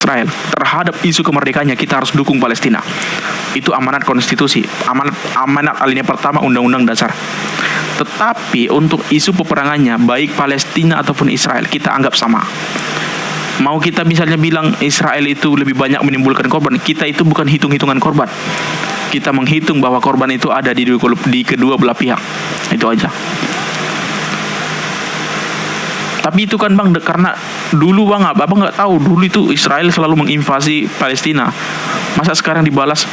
Israel. Terhadap isu kemerdekaannya kita harus dukung Palestina. Itu amanat konstitusi, amanat alinea pertama Undang-Undang Dasar. Tetapi untuk isu peperangannya, baik Palestina ataupun Israel, kita anggap sama. Mau kita misalnya bilang Israel itu lebih banyak menimbulkan korban, kita itu bukan hitung-hitungan korban. Kita menghitung bahwa korban itu ada di kedua belah pihak. Itu aja. Tapi itu kan Bang, karena dulu Bang, Abang nggak tahu dulu itu Israel selalu menginvasi Palestina. Masa sekarang dibalas?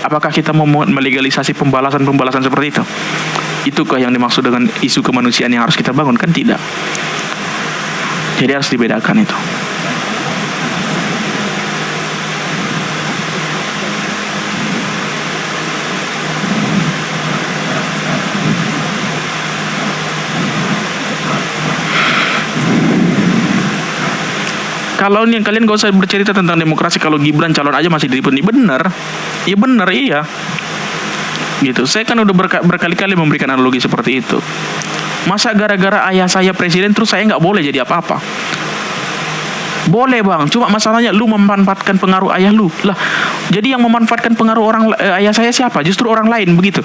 Apakah kita mau melegalisasi pembalasan seperti itu? Itukah yang dimaksud dengan isu kemanusiaan yang harus kita bangun? Kan tidak. Jadi harus dibedakan itu. Kalau nih kalian gak usah bercerita tentang demokrasi, kalau Gibran calon aja masih diliput. Bener, ya bener, iya. Gitu. Saya kan udah berkali-kali memberikan analogi seperti itu. Masa gara-gara ayah saya presiden terus saya nggak boleh jadi apa-apa? Boleh Bang, cuma masalahnya lu memanfaatkan pengaruh ayah lu lah. Jadi yang memanfaatkan pengaruh ayah saya siapa? Justru orang lain, begitu.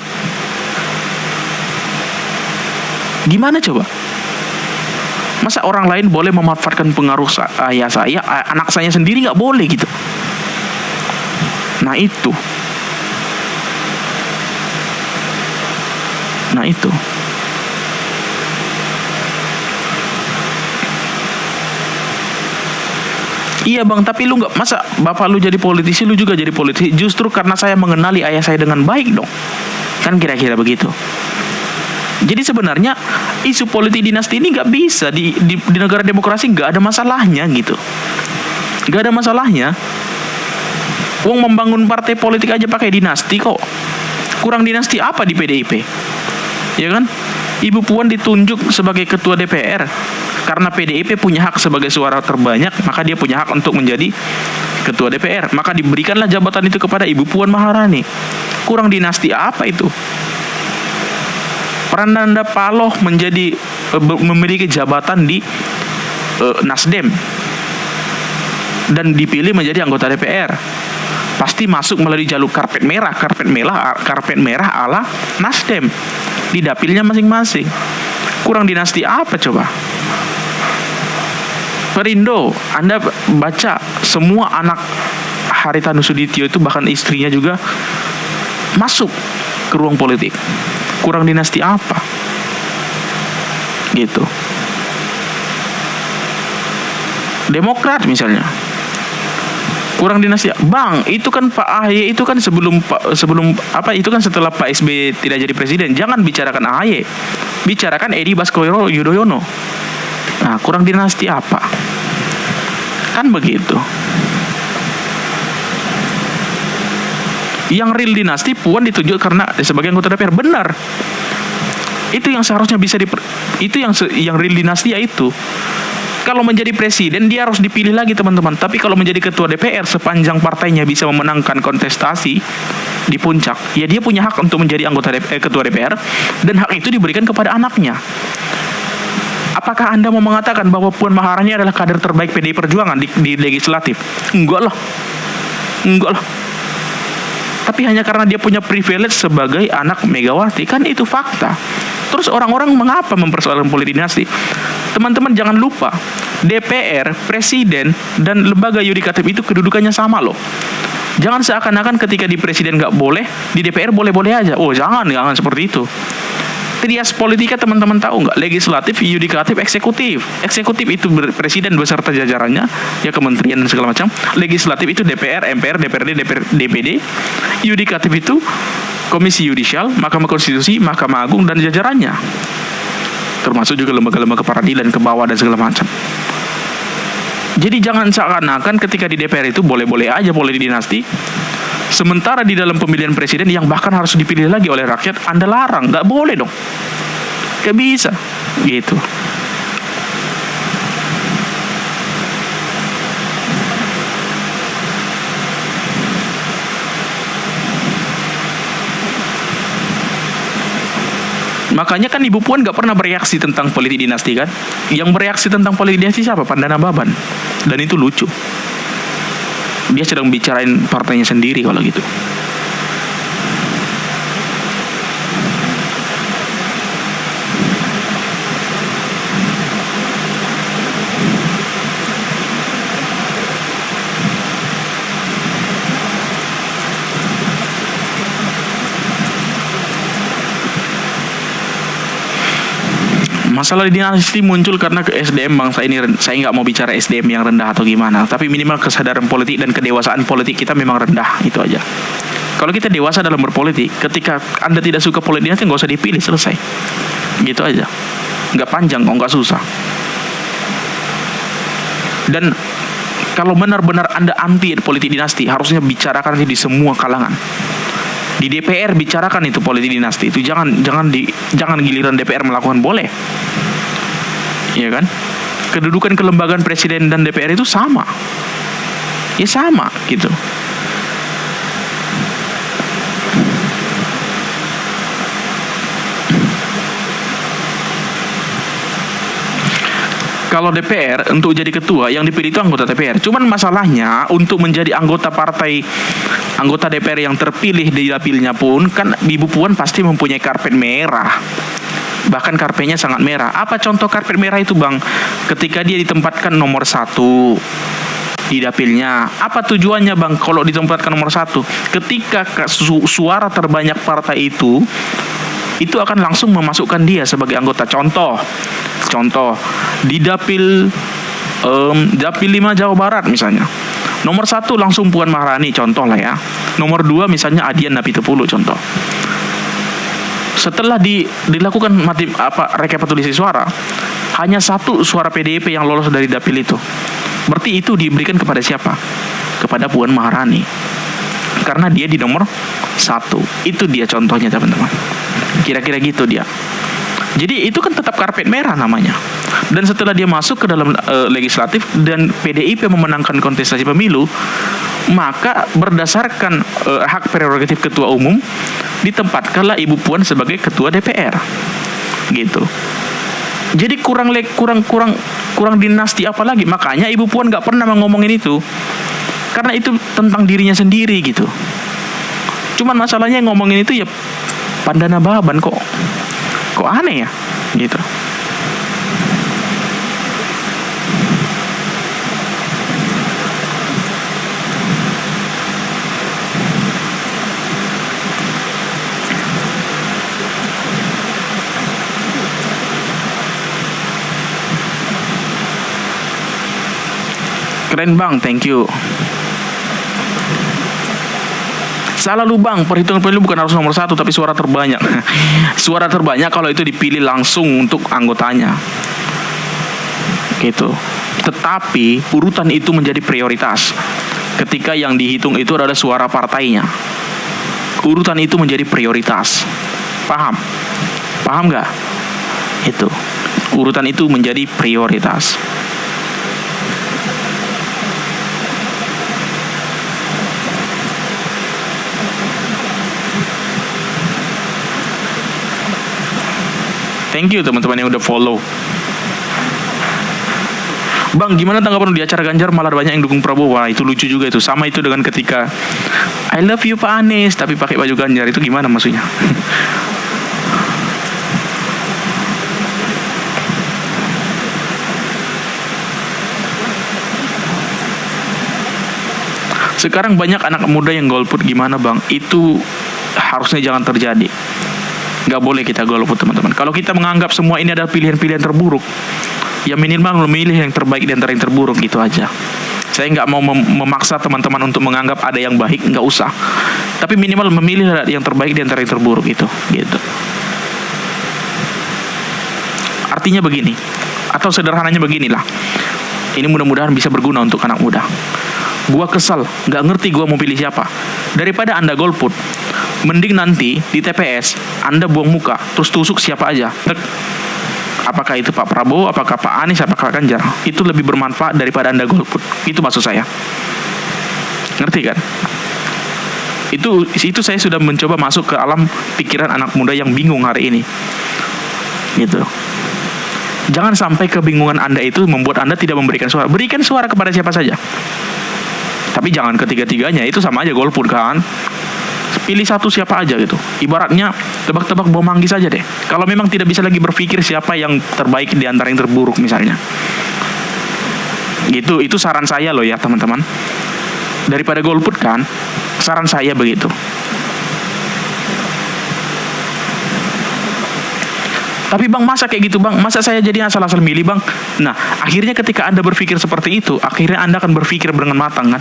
Gimana coba? Masa orang lain boleh memanfaatkan pengaruh ayah saya, anak saya sendiri nggak boleh gitu? Nah itu. Iya Bang, tapi lu nggak, masa bapak lu jadi politisi, lu juga jadi politisi? Justru karena saya mengenali ayah saya dengan baik dong. Kan kira-kira begitu. Jadi sebenarnya isu politik dinasti ini nggak bisa di negara demokrasi, nggak ada masalahnya gitu, nggak ada masalahnya. Wong membangun partai politik aja pakai dinasti kok. Kurang dinasti apa di PDIP? Ya kan? Ibu Puan ditunjuk sebagai ketua DPR karena PDIP punya hak sebagai suara terbanyak, maka dia punya hak untuk menjadi ketua DPR. Maka diberikanlah jabatan itu kepada Ibu Puan Maharani. Kurang dinasti apa itu? Prananda Paloh memiliki jabatan di Nasdem dan dipilih menjadi anggota DPR. Pasti masuk melalui jalur karpet merah ala Nasdem di dapilnya masing-masing. Kurang dinasti apa coba? Perindo, Anda baca semua anak Haritanu Sudityo itu, bahkan istrinya juga masuk ke ruang politik. Kurang dinasti apa? Gitu. Demokrat misalnya, kurang dinasti. Bang, itu kan Pak AHY itu kan sebelum apa, itu kan setelah Pak SBY tidak jadi presiden. Jangan bicarakan AHY, bicarakan Edi Baskoro Yudhoyono. Nah, kurang dinasti apa? Kan begitu. Yang real dinasti Puan ditunjuk karena sebagai anggota DPR, benar. Itu yang seharusnya bisa itu yang real dinasti, yaitu kalau menjadi presiden dia harus dipilih lagi teman-teman. Tapi kalau menjadi ketua DPR, sepanjang partainya bisa memenangkan kontestasi di puncak, ya dia punya hak untuk menjadi ketua DPR, dan hak itu diberikan kepada anaknya. Apakah Anda mau mengatakan bahwa Puan Maharani adalah kader terbaik PDI Perjuangan di legislatif? Enggak lah. Tapi hanya karena dia punya privilege sebagai anak Megawati, kan itu fakta. Terus orang-orang mengapa mempersoalkan politik dinasti? Teman-teman jangan lupa, DPR, presiden, dan lembaga yudikatif itu kedudukannya sama loh. Jangan seakan-akan ketika di presiden nggak boleh, di DPR boleh-boleh aja. Oh jangan seperti itu. Trias politika teman-teman tahu nggak? Legislatif, yudikatif, eksekutif. Eksekutif itu presiden beserta jajarannya, ya kementerian dan segala macam. Legislatif itu DPR, MPR, DPRD, DPD. Yudikatif itu Komisi Yudisial, Mahkamah Konstitusi, Mahkamah Agung dan jajarannya. Termasuk juga lembaga-lembaga peradilan ke bawah dan segala macam. Jadi jangan seakan-akan ketika di DPR itu boleh-boleh aja politik dinasti. Sementara di dalam pemilihan presiden yang bahkan harus dipilih lagi oleh rakyat, Anda larang, nggak boleh dong, nggak bisa, gitu. Makanya kan Ibu Puan nggak pernah bereaksi tentang politik dinasti kan? Yang bereaksi tentang politik dinasti siapa? Pandana Baban, dan itu lucu. dia sedang bicarain partainya sendiri kalau gitu. Masalah di dinasti muncul karena ke SDM bangsa ini. Saya nggak mau bicara SDM yang rendah atau gimana, tapi minimal kesadaran politik dan kedewasaan politik kita memang rendah, itu aja. Kalau kita dewasa dalam berpolitik, ketika Anda tidak suka politik dinasti, nggak usah dipilih, selesai. Gitu aja. Nggak panjang kok, nggak susah. Dan kalau benar-benar Anda anti politik dinasti, harusnya bicarakan di semua kalangan. Di DPR bicarakan itu politik dinasti itu, jangan giliran DPR melakukan, boleh. Ya kan? Kedudukan kelembagaan presiden dan DPR itu sama. Ya sama gitu. Kalau DPR untuk jadi ketua yang dipilih itu anggota DPR. Cuman masalahnya untuk menjadi anggota DPR yang terpilih di dapilnya pun kan Ibu Puan pasti mempunyai karpet merah. Bahkan karpetnya sangat merah. Apa contoh karpet merah itu, Bang? Ketika dia ditempatkan nomor 1 di dapilnya. Apa tujuannya, Bang, kalau ditempatkan nomor 1? Ketika suara terbanyak partai itu akan langsung memasukkan dia sebagai anggota. Contoh di dapil 5 Jawa Barat misalnya, nomor 1 langsung Puan Maharani, contoh lah ya. Nomor 2 misalnya Adian Napitupulu, contoh. Setelah dilakukan rekapitulasi suara, hanya 1 suara PDIP yang lolos dari dapil itu. Berarti itu diberikan kepada siapa? Kepada Puan Maharani. Karena dia di nomor 1. Itu dia contohnya, teman-teman. Kira-kira gitu dia. Jadi itu kan tetap karpet merah namanya. Dan setelah dia masuk ke dalam legislatif dan PDIP memenangkan kontestasi pemilu, maka berdasarkan hak prerogatif ketua umum, ditempatkanlah Ibu Puan sebagai ketua DPR. Gitu. Jadi kurang dinasti apa lagi? Makanya Ibu Puan nggak pernah ngomongin itu. Karena itu tentang dirinya sendiri gitu. Cuman masalahnya ngomongin itu ya pandana baban kok aneh ya gitu. Keren, Bang, thank you. Salah lu, Bang, perhitungan pemilu bukan harus nomor 1 tapi suara terbanyak. Suara terbanyak kalau itu dipilih langsung untuk anggotanya gitu. Tetapi urutan itu menjadi prioritas ketika yang dihitung itu adalah suara partainya. Urutan itu menjadi prioritas. Paham gak? Itu urutan itu menjadi prioritas. Thank you teman-teman yang udah follow. Bang, gimana tanggapan di acara Ganjar malah banyak yang dukung Prabowo? Wah, itu lucu juga itu. Sama itu dengan ketika I love you Pak Anies tapi pakai baju Ganjar, itu gimana maksudnya? Sekarang banyak anak muda yang golput, gimana, Bang? Itu harusnya jangan terjadi. Gak boleh kita golput, teman-teman. Kalau kita menganggap semua ini adalah pilihan-pilihan terburuk, ya minimal memilih yang terbaik di antara yang terburuk, gitu aja. Saya nggak mau memaksa teman-teman untuk menganggap ada yang baik, nggak usah. Tapi minimal memilih yang terbaik di antara yang terburuk itu, gitu. Artinya begini, atau sederhananya beginilah. Ini mudah-mudahan bisa berguna untuk anak muda. Gua kesal, nggak ngerti gua mau pilih siapa. Daripada Anda golput, mending nanti di TPS Anda buang muka, terus tusuk siapa aja. Apakah itu Pak Prabowo, apakah Pak Anies, apakah Ganjar. Itu lebih bermanfaat daripada Anda golput. Itu maksud saya. Ngerti kan? Itu saya sudah mencoba masuk ke alam pikiran anak muda yang bingung hari ini. Gitu. Jangan sampai kebingungan Anda itu membuat Anda tidak memberikan suara. Berikan suara kepada siapa saja. Tapi jangan ketiga-tiganya, itu sama aja golput kan. Pilih satu siapa aja gitu. Ibaratnya tebak-tebak bom manggis saja deh. Kalau memang tidak bisa lagi berpikir siapa yang terbaik di antara yang terburuk misalnya. Gitu, itu saran saya loh ya teman-teman. Daripada golput kan, saran saya begitu. Tapi bang, masa kayak gitu bang? Masa saya jadi asal-asal milih bang? Nah, akhirnya ketika Anda berpikir seperti itu, akhirnya Anda akan berpikir dengan matang kan?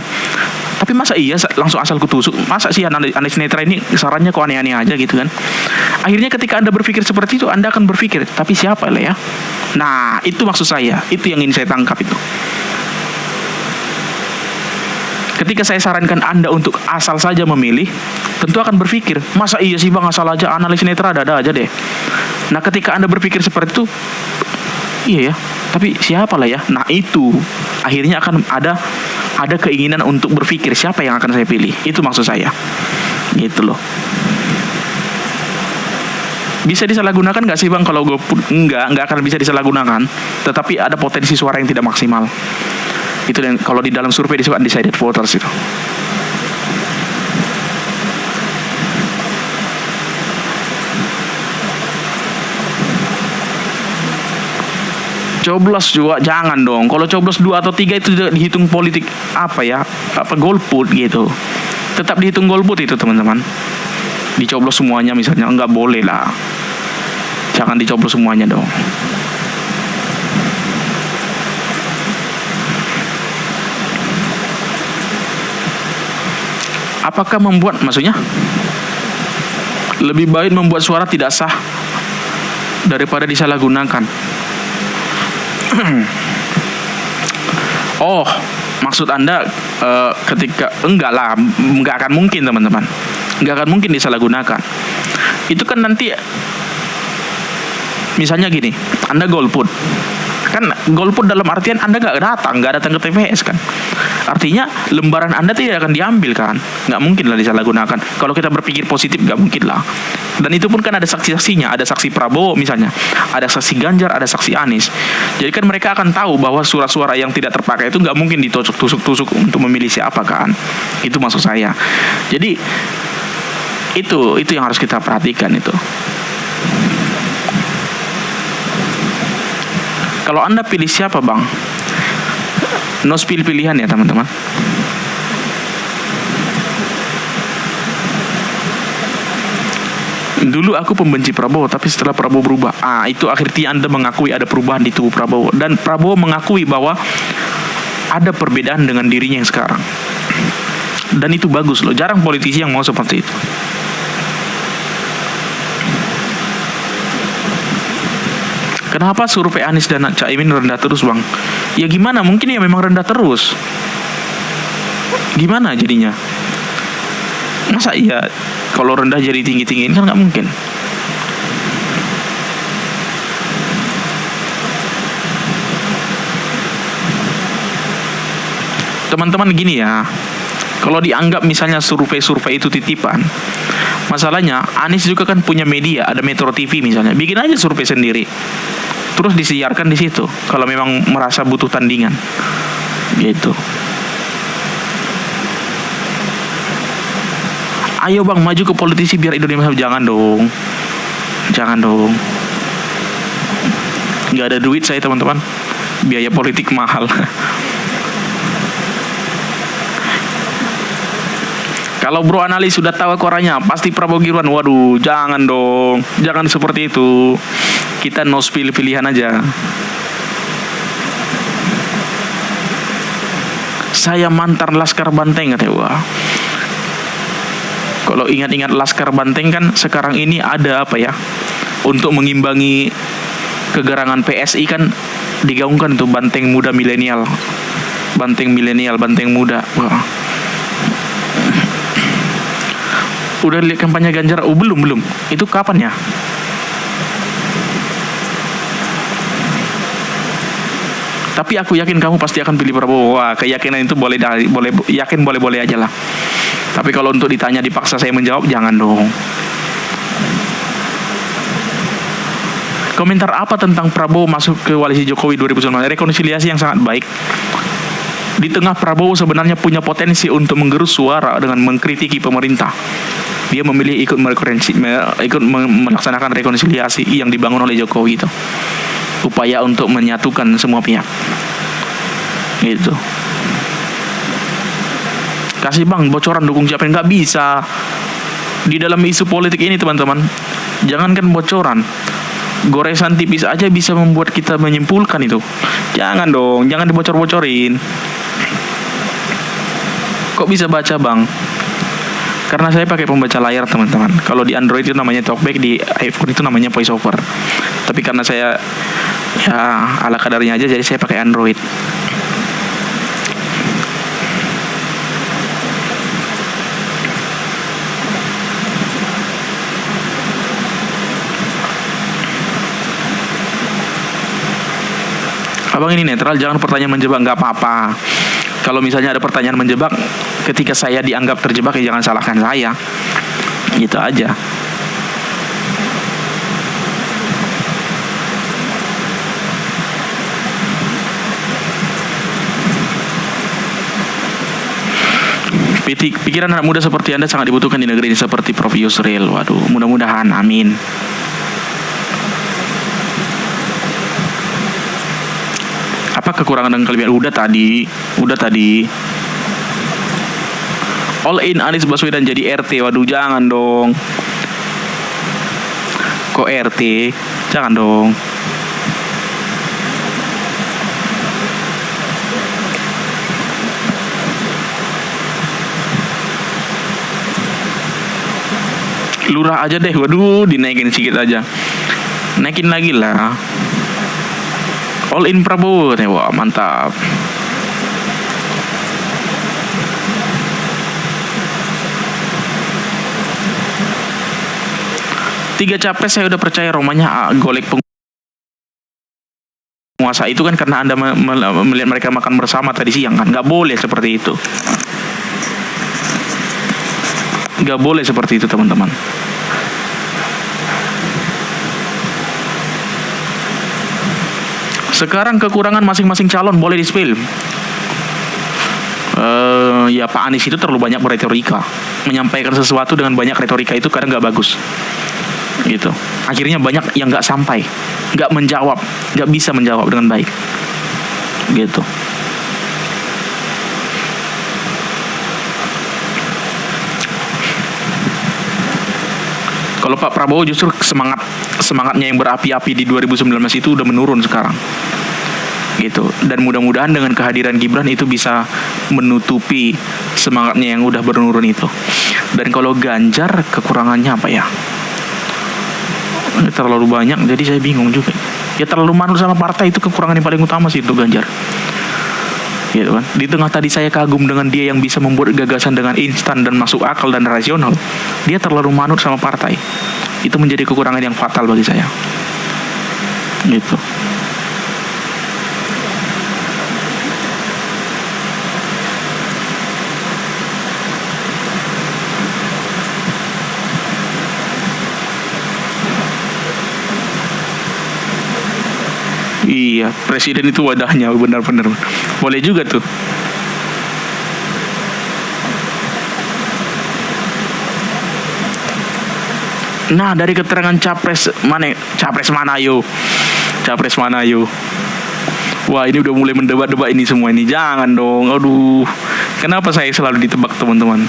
Tapi masa iya langsung asal kutusuk? Masa sih Anies Netra ini sarannya kok aneh-aneh aja gitu kan? Akhirnya ketika Anda berpikir seperti itu, Anda akan berpikir, tapi siapa lah ya? Nah, itu maksud saya. Itu yang ingin saya tangkap itu. Ketika saya sarankan Anda untuk asal saja memilih, tentu akan berpikir, masa iya sih bang asal aja, Anies Netra ada aja deh. Nah, ketika Anda berpikir seperti itu, iya ya, tapi siapa lah ya? Nah, itu akhirnya akan ada keinginan untuk berpikir siapa yang akan saya pilih. Itu maksud saya. Gitu loh. Bisa disalahgunakan nggak sih bang kalau golput? Nggak akan bisa disalahgunakan. Tetapi ada potensi suara yang tidak maksimal. Itu yang kalau di dalam survei disebut undecided voters itu. Coblos juga jangan dong. Kalau coblos 2 atau 3 itu dihitung politik golput gitu. Tetap dihitung golput itu teman-teman. Dicoblos semuanya misalnya, enggak boleh lah. Jangan dicoblos semuanya dong. Apakah maksudnya lebih baik membuat suara tidak sah daripada disalahgunakan? Oh, maksud Anda ketika enggak akan mungkin teman-teman, enggak akan mungkin disalahgunakan. Itu kan nanti misalnya gini, Anda golput, kan golput dalam artian Anda nggak datang ke TPS kan, artinya lembaran Anda tidak akan diambil kan, nggak mungkin lah disalahgunakan. Kalau kita berpikir positif nggak mungkin lah. Dan itu pun kan ada saksi-saksinya, ada saksi Prabowo misalnya, ada saksi Ganjar, ada saksi Anies. Jadi kan mereka akan tahu bahwa surat-suara yang tidak terpakai itu nggak mungkin ditusuk-tusuk untuk memilih siapa kan. Itu maksud saya. Jadi itu yang harus kita perhatikan itu. Kalau Anda pilih siapa bang? No pilihan ya teman-teman. Dulu aku pembenci Prabowo, tapi setelah Prabowo berubah. Itu akhirnya Anda mengakui ada perubahan di tubuh Prabowo. Dan Prabowo mengakui bahwa ada perbedaan dengan dirinya yang sekarang. Dan itu bagus loh. Jarang politisi yang mau seperti itu. Kenapa survei Anies dan Caimin rendah terus bang? Ya gimana, mungkin ya memang rendah terus. Gimana jadinya? Masa iya kalau rendah jadi tinggi-tinggiin kan nggak mungkin. Teman-teman gini ya, kalau dianggap misalnya survei-survei itu titipan, masalahnya Anies juga kan punya media, ada Metro TV misalnya, bikin aja survei sendiri, terus disiarkan di situ. Kalau memang merasa butuh tandingan, gitu. Ayo bang, maju ke politisi biar Indonesia. Jangan dong. Nggak ada duit saya teman-teman. Biaya politik mahal. Kalau bro analis sudah tahu korannya, pasti Prabowo Gibran. Waduh, jangan dong. Jangan seperti itu. Kita no pilihan aja. Saya mantan Laskar Banteng katanya. Wah. Kalau ingat-ingat Laskar Banteng kan sekarang ini ada untuk mengimbangi kegerangan PSI kan digaungkan tuh Banteng Muda Milenial. Banteng muda. Wah. Udah lihat kampanye Ganjar? Belum. Itu kapan ya? Tapi aku yakin kamu pasti akan pilih Prabowo. Wah, keyakinan itu boleh aja lah. Tapi kalau untuk ditanya dipaksa saya menjawab, jangan dong. Komentar apa tentang Prabowo masuk ke koalisi Jokowi 2019? Rekonsiliasi yang sangat baik. Di tengah Prabowo sebenarnya punya potensi untuk menggerus suara dengan mengkritiki pemerintah, dia memilih ikut melaksanakan rekonsiliasi yang dibangun oleh Jokowi itu, upaya untuk menyatukan semua pihak gitu. Kasih bang bocoran dukung siapa, nggak bisa di dalam isu politik ini teman-teman. Jangankan bocoran, goresan tipis aja bisa membuat kita menyimpulkan itu. Jangan dong, jangan dibocor-bocorin. Kok bisa baca bang? Karena saya pakai pembaca layar teman-teman. Kalau di Android itu namanya Talkback, di iPhone itu namanya VoiceOver. Tapi karena saya ya ala kadarnya aja, jadi saya pakai Android. Abang ini netral, jangan pertanyaan menjebak, nggak apa-apa. Kalau misalnya ada pertanyaan menjebak, ketika saya dianggap terjebak ya jangan salahkan saya. Gitu aja. Pikiran anak muda seperti Anda sangat dibutuhkan di negeri ini, seperti Prof. Yusril. Waduh, mudah-mudahan, amin. Apa kekurangan dan kelebihan? Udah tadi. All in Anies Baswedan jadi RT. Waduh, jangan dong. Kok RT? Jangan dong. Lurah aja deh. Waduh, dinaikin sedikit aja. Naikin lagi lah. All in Prabowo. Wah, mantap. Tiga capres saya udah percaya, romanya golek penguasa itu kan karena Anda melihat mereka makan bersama tadi siang kan. Nggak boleh seperti itu. Nggak boleh seperti itu teman-teman. Sekarang kekurangan masing-masing calon boleh di-spill. Ya Pak Anies itu terlalu banyak berretorika. Menyampaikan sesuatu dengan banyak retorika itu kadang nggak bagus. Gitu. Akhirnya banyak yang nggak sampai, nggak menjawab, nggak bisa menjawab dengan baik. Gitu. Kalau Pak Prabowo justru semangatnya yang berapi-api di 2019 itu udah menurun sekarang. Gitu. Dan mudah-mudahan dengan kehadiran Gibran itu bisa menutupi semangatnya yang udah menurun itu. Dan kalau Ganjar kekurangannya apa ya? Terlalu banyak, jadi saya bingung juga. Ya terlalu manut sama partai, itu kekurangan yang paling utama sih untuk Ganjar. Gitu kan. Di tengah tadi saya kagum dengan dia yang bisa membuat gagasan dengan instan dan masuk akal dan rasional, dia terlalu manut sama partai. Itu menjadi kekurangan yang fatal bagi saya. Gitu. Iya, presiden itu wadahnya, benar-benar. Boleh juga tuh. Nah, dari keterangan capres mana yo? Wah, ini udah mulai mendebat-debat ini semua ini. Jangan dong. Aduh. Kenapa saya selalu ditebak, teman-teman?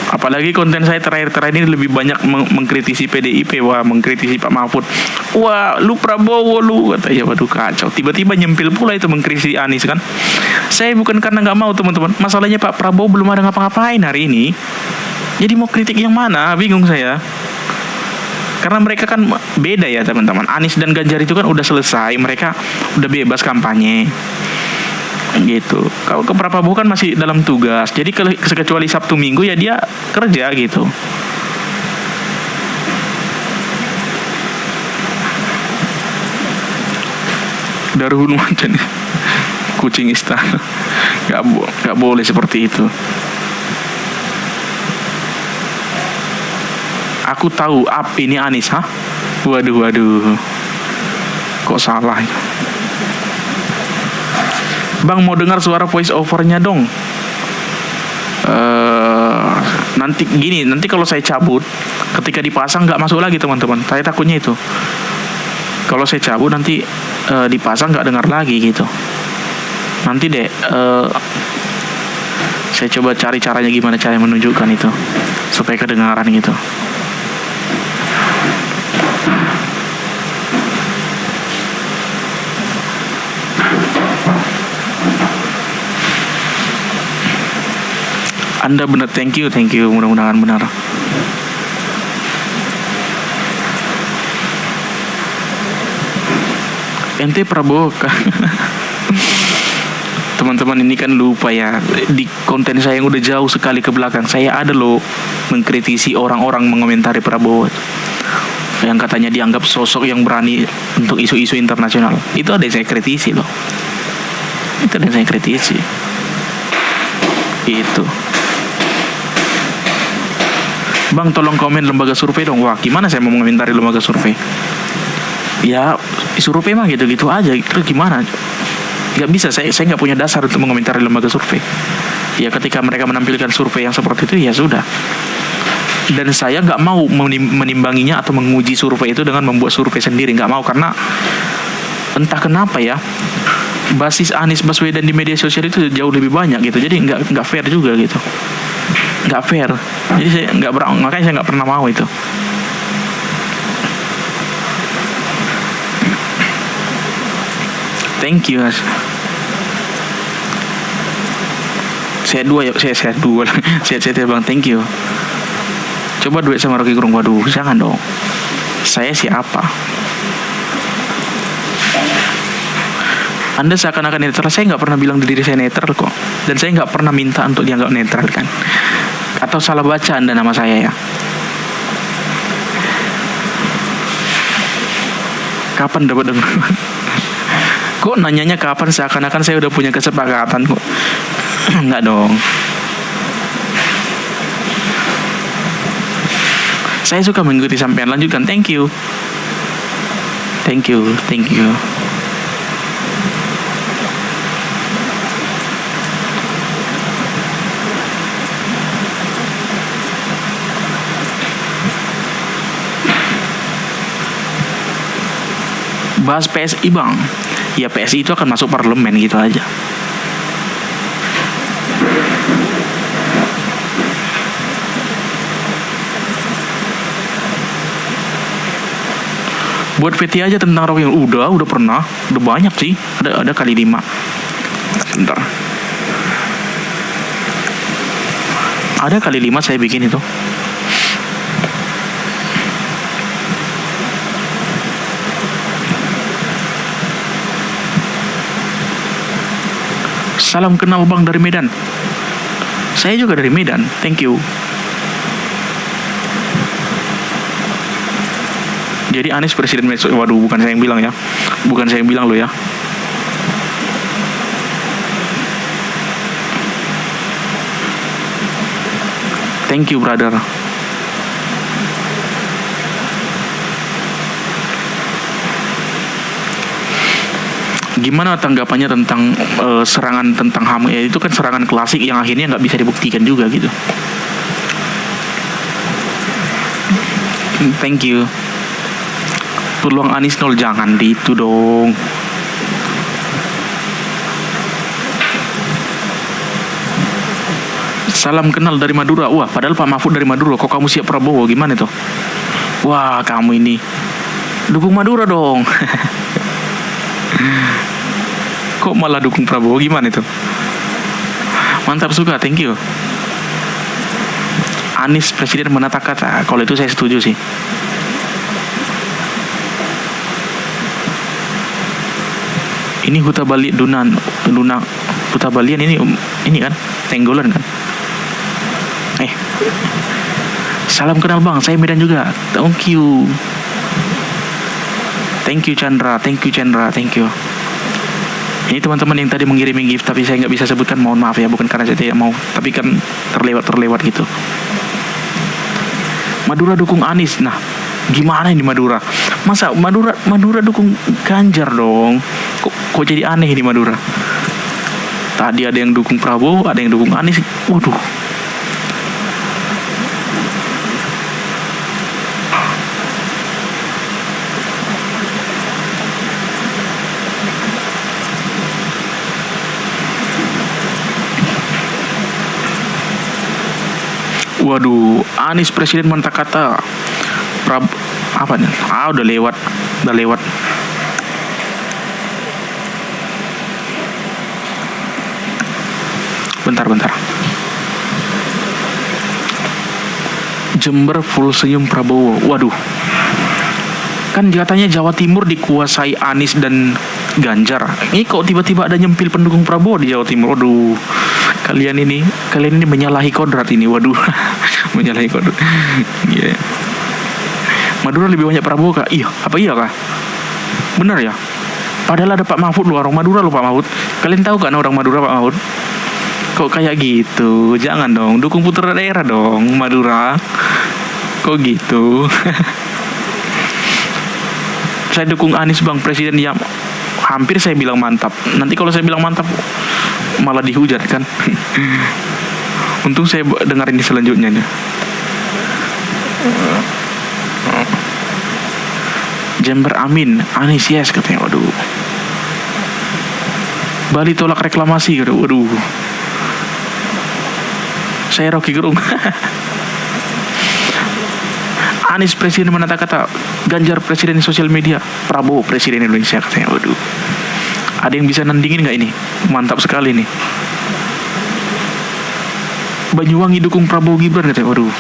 Apalagi konten saya terakhir ini lebih banyak mengkritisi PDIP. Wah, mengkritisi Pak Mahfud. Wah, lu Prabowo lu, katanya. Waduh, kacau. Tiba-tiba nyempil pula itu mengkritisi Anies kan. Saya bukan karena nggak mau, teman-teman. Masalahnya Pak Prabowo belum ada ngapa-ngapain hari ini. Jadi mau kritik yang mana? Bingung saya. Karena mereka kan beda ya, teman-teman. Anies dan Ganjar itu kan udah selesai. Mereka udah bebas kampanye. Gitu. Kalau ke Prabowo kan masih dalam tugas. Jadi kecuali Sabtu Minggu ya dia kerja gitu. Darul Macan, kucing istana. Gak boleh seperti itu. Aku tahu ini Anies, hah? Waduh. Kok salah itu? Bang, mau dengar suara voice overnya dong. Nanti kalau saya cabut, ketika dipasang nggak masuk lagi teman-teman. Saya takutnya itu. Kalau saya cabut nanti dipasang nggak dengar lagi gitu. Nanti deh, saya coba cari caranya gimana cara menunjukkan itu supaya kedengaran gitu. Anda benar, thank you, mudah-mudahan benar. Ente Prabowo kan? Teman-teman ini kan lupa ya, di konten saya yang udah jauh sekali ke belakang, saya ada loh mengkritisi orang-orang mengomentari Prabowo yang katanya dianggap sosok yang berani untuk isu-isu internasional. Itu ada yang saya kritisi loh. Itu ada yang saya kritisi. Itu. Bang, tolong komen lembaga survei dong. Wah, gimana saya mau mengomentari lembaga survei? Ya, survei mah gitu-gitu aja. Terus gimana? Gak bisa, saya nggak punya dasar untuk mengomentari lembaga survei. Ya, ketika mereka menampilkan survei yang seperti itu, ya sudah. Dan saya nggak mau menimbanginya atau menguji survei itu dengan membuat survei sendiri. Nggak mau, karena entah kenapa ya, basis Anies Baswedan di media sosial itu jauh lebih banyak gitu. Jadi nggak fair juga gitu. Nggak fair. Jadi saya makanya saya nggak pernah mau itu. Thank you. Saya dua bang, thank you. Coba duet sama Rocky Gerung. Waduh, jangan dong. Saya siapa? Anda seakan-akan netral. Saya nggak pernah bilang diri saya netral kok. Dan saya nggak pernah minta untuk dianggap netral kan. Atau salah baca Anda nama saya ya? Kapan dapat dengar? Kok nanyanya kapan, seakan-akan saya udah punya kesepakatan kok. Enggak dong. Saya suka mengikuti sampean, lanjutkan. Thank you. Bahas PSI bang. Ya PSI itu akan masuk parlemen gitu aja. Buat VT aja tentang Rocky. Udah pernah. Udah banyak sih. Ada kali 5. Bentar. Ada kali 5 saya bikin itu. Salam kenal bang dari Medan. Saya juga dari Medan. Thank you. Jadi Anies presiden besok. Waduh, bukan saya yang bilang ya. Bukan saya yang bilang lo ya. Thank you brother. Gimana tanggapannya tentang serangan tentang HAM? Ya, itu kan serangan klasik yang akhirnya nggak bisa dibuktikan juga gitu. Thank you. Peluang Anies 0, jangan gitu dong. Salam kenal dari Madura. Wah, padahal Pak Mahfud dari Madura. Kok kamu siap Prabowo? Gimana tuh? Wah, kamu ini dukung Madura dong. Kok malah dukung Prabowo, gimana itu? Mantap, suka, thank you. Anies presiden menata kata. Kalau itu saya setuju sih. Ini Huta Bali Luna Huta Balian ini kan Tenggolan kan. Salam kenal bang, saya Medan juga. Thank you. Thank you Chandra. Ini teman-teman yang tadi mengirimi gift tapi saya nggak bisa sebutkan, mohon maaf ya, bukan karena saya tidak mau, tapi kan terlewat gitu. Madura dukung Anies. Nah, gimana ini Madura? Masa Madura dukung Ganjar dong? Kok jadi aneh ini Madura? Tadi ada yang dukung Prabowo, ada yang dukung Anies. Waduh. Waduh, Anies presiden mentah kata. Apa nih? Udah lewat. Bentar. Jember full senyum Prabowo. Waduh. Kan katanya Jawa Timur dikuasai Anies dan Ganjar. Ini kok tiba-tiba ada nyempil pendukung Prabowo di Jawa Timur. Waduh. Kalian ini menyalahi kodrat ini. Waduh. Menyalahi kodrat. Yeah. Madura lebih banyak Prabowo kah? Iya. Apa iya kah? Benar ya? Padahal ada Pak Mahfud loh, orang Madura loh Pak Mahfud. Kalian tahu kan orang Madura Pak Mahfud? Kok kayak gitu? Jangan dong, dukung putra daerah dong, Madura. Kok gitu? Saya dukung Anies bang, presiden yang hampir saya bilang mantap. Nanti kalau saya bilang mantap malah dihujat kan. Untung saya dengar ini selanjutnya nih. Jember amin, Anies yes katanya. Waduh. Bali tolak reklamasi. Waduh. Saya Rocky Gerung. Anies presiden menata kata, Ganjar presiden sosial media, Prabowo presiden Indonesia katanya. Waduh. Ada yang bisa nandingin nggak ini? Mantap sekali nih. Banyuwangi dukung Prabowo Gibran katanya. Waduh.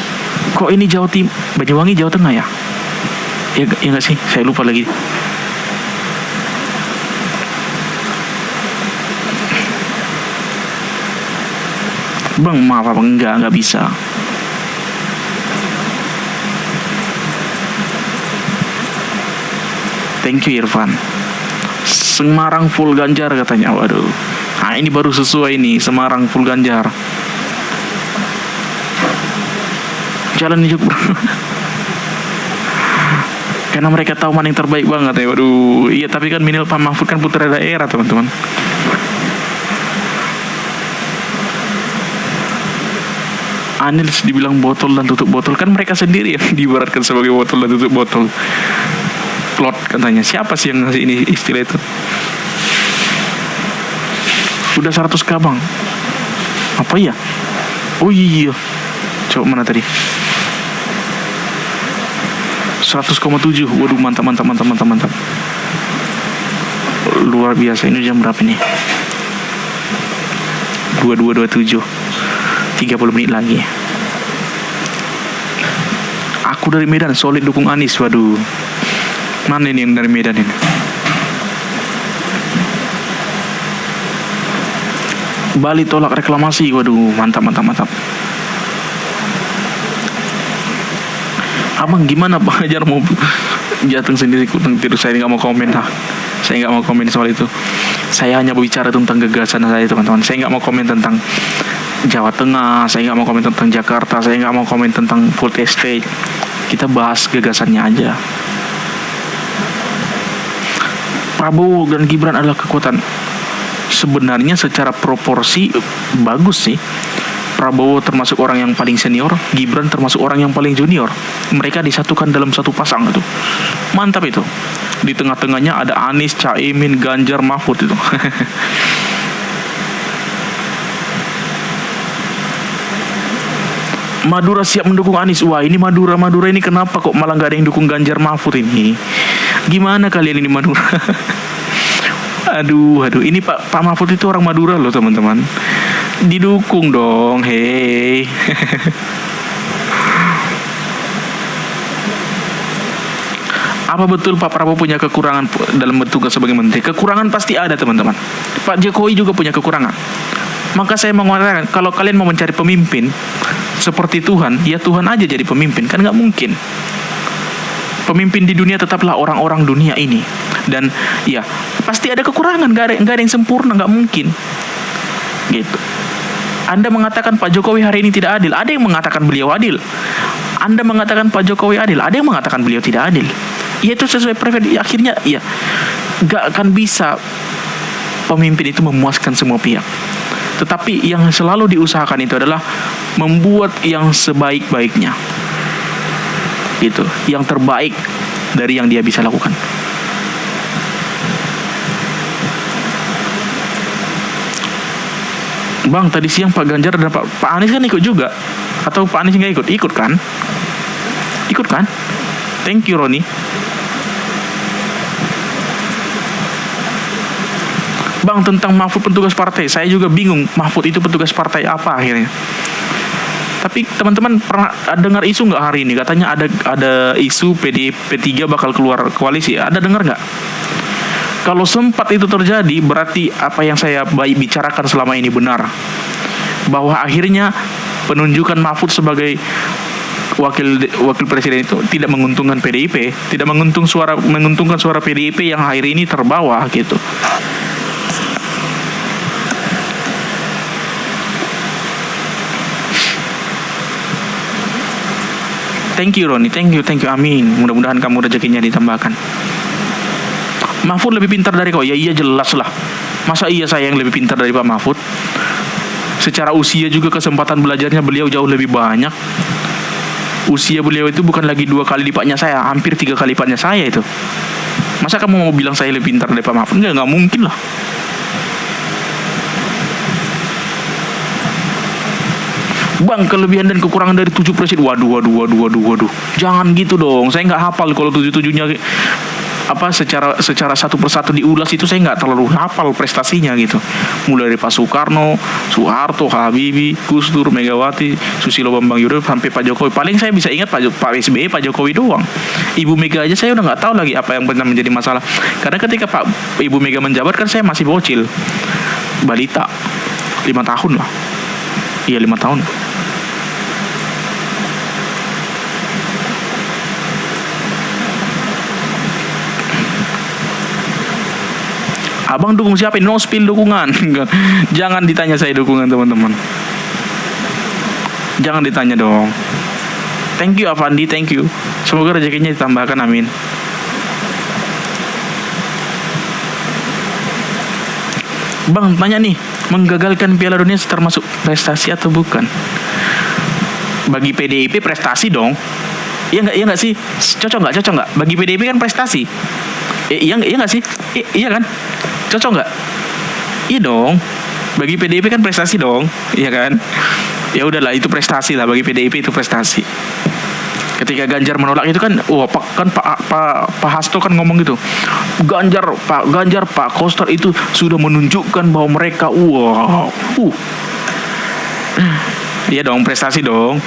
Kok ini Jawa Timur? Banyuwangi Jawa Tengah ya? Ya nggak sih? Saya lupa lagi. Bang, maaf apa enggak bisa. Thank you Irfan. Semarang full Ganjar katanya. Waduh. Nah ini baru sesuai nih, Semarang full Ganjar. Jalan hidup. Karena mereka tahu mana yang terbaik banget ya. Waduh. Iya tapi kan minimal Pak Mahfud kan putra daerah teman-teman. Anies dibilang botol dan tutup botol. Kan mereka sendiri yang diibaratkan sebagai botol dan tutup botol. Plot katanya. Siapa sih yang ngasih ini istilah itu? Udah 100k bang. Apa ya? Oh iya. Coba mana tadi? 100,7. Waduh mantap. Luar biasa. Ini jam berapa nih? 22.27. 30 menit lagi. Aku dari Medan, solid dukung Anies. Waduh. Mana ini yang dari Medan ini? Bali tolak reklamasi. Waduh, mantap. Abang gimana Pak Hajar mau jatuh sendiri terus saya nggak mau komen lah. Saya nggak mau komen soal itu. Saya hanya berbicara tentang gagasan saya teman-teman. Saya nggak mau komen tentang Jawa Tengah, saya nggak mau komen tentang Jakarta, saya nggak mau komen tentang food estate. Kita bahas gagasannya aja. Prabowo dan Gibran adalah kekuatan. Sebenarnya secara proporsi bagus sih. Prabowo termasuk orang yang paling senior, Gibran termasuk orang yang paling junior. Mereka disatukan dalam satu pasang itu. Mantap itu. Di tengah-tengahnya ada Anies, Caimin, Ganjar, Mahfud itu. Madura siap mendukung Anies. Wah ini Madura ini kenapa kok malah gak ada yang dukung Ganjar Mahfud ini? Gimana kalian ini Madura? Aduh ini Pak Mahfud itu orang Madura loh teman-teman. Didukung dong, hei. Apa betul Pak Prabowo punya kekurangan dalam bertugas sebagai menteri? Kekurangan pasti ada teman-teman. Pak Jokowi juga punya kekurangan. Maka saya mengatakan kalau kalian mau mencari pemimpin seperti Tuhan, ya Tuhan aja jadi pemimpin. Kan gak mungkin. Pemimpin di dunia tetaplah orang-orang dunia ini. Dan ya pasti ada kekurangan. Gak ada yang sempurna, gak mungkin. Gitu. Anda mengatakan Pak Jokowi hari ini tidak adil. Ada yang mengatakan beliau adil. Anda mengatakan Pak Jokowi adil. Ada yang mengatakan beliau tidak adil. Ya itu sesuai preferensi. Akhirnya ya gak akan bisa pemimpin itu memuaskan semua pihak. Tetapi yang selalu diusahakan itu adalah membuat yang sebaik-baiknya. Gitu, yang terbaik dari yang dia bisa lakukan. Bang, tadi siang Pak Ganjar dan Pak Anies kan ikut juga. Atau Pak Anies nggak ikut? Ikut kan? Ikut kan? Thank you, Roni. Bang, tentang Mahfud petugas partai, saya juga bingung Mahfud itu petugas partai apa akhirnya. Tapi teman-teman pernah dengar isu nggak hari ini? Katanya ada isu P3 bakal keluar koalisi. Ada dengar nggak? Kalau sempat itu terjadi, berarti apa yang saya bicarakan selama ini benar. Bahwa akhirnya penunjukan Mahfud sebagai wakil presiden itu tidak menguntungkan PDIP, tidak menguntungkan suara PDIP yang hari ini terbawa gitu. Thank you Roni, thank you, amin. Mudah-mudahan kamu rezekinya ditambahkan. Mahfud lebih pintar dari kau? Ya iya jelas lah. Masa iya saya yang lebih pintar dari Pak Mahfud? Secara usia juga kesempatan belajarnya beliau jauh lebih banyak. Usia beliau itu bukan lagi 2 kali lipatnya saya, hampir 3 kali lipatnya saya itu. Masa kamu mau bilang saya lebih pintar dari Pak Mahfud? Nggak mungkin lah. Bang, kelebihan dan kekurangan dari 7 presiden. Waduh. Jangan gitu dong. Saya nggak hafal kalau 7-7-nya apa secara satu persatu diulas itu, saya nggak terlalu hafal prestasinya gitu. Mulai dari Pak Soekarno, Soeharto, Habibie, Gus Dur, Megawati, Susilo Bambang Yudhoyono sampai Pak Jokowi. Paling saya bisa ingat Pak SBY, Pak Jokowi doang. Ibu Mega aja saya udah nggak tahu lagi apa yang pernah menjadi masalah. Karena ketika Ibu Mega menjabat kan saya masih bocil, balita, 5 tahun lah. Iya 5 tahun. Abang dukung siapa? No spill dukungan. Jangan ditanya saya dukungan teman-teman. Jangan ditanya dong. Thank you Avandi, thank you. Semoga rezekinya ditambahkan, amin. Bang, tanya nih, menggagalkan Piala Dunia termasuk prestasi atau bukan? Bagi PDIP prestasi dong. Iya nggak sih? Cocok nggak? Bagi PDIP kan prestasi. Iya nggak sih? Iya kan? Cocok nggak? Iya dong. Bagi PDIP kan prestasi dong, iya kan? Ya udahlah, itu prestasi lah, bagi PDIP itu prestasi. Ketika Ganjar menolak itu kan, Pak Hasto kan ngomong gitu. Ganjar, Pak Koster itu sudah menunjukkan bahwa mereka Iya dong, prestasi dong.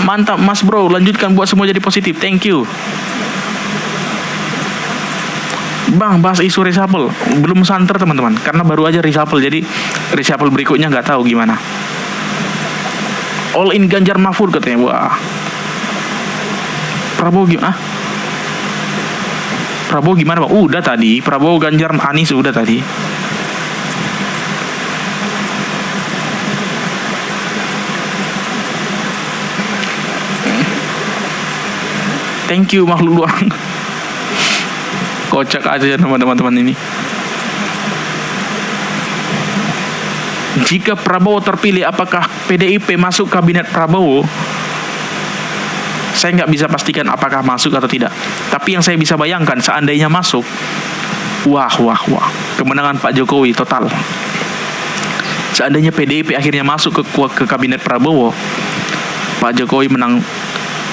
Mantap Mas Bro, lanjutkan buat semua jadi positif. Thank you. Bang, bahas isu reshuffle. Belum santer teman-teman, karena baru aja reshuffle. Jadi reshuffle berikutnya nggak tahu gimana. All in Ganjar Mahfud katanya. Wah. Prabowo gimana? Prabowo gimana Bang? Udah tadi. Prabowo, Ganjar, Anies udah tadi. Thank you makhluk luang. Kocak aja teman-teman ini. Jika Prabowo terpilih, apakah PDIP masuk kabinet Prabowo? Saya nggak bisa pastikan apakah masuk atau tidak. Tapi yang saya bisa bayangkan, seandainya masuk, wah, kemenangan Pak Jokowi total. Seandainya PDIP akhirnya masuk ke kabinet Prabowo, Pak Jokowi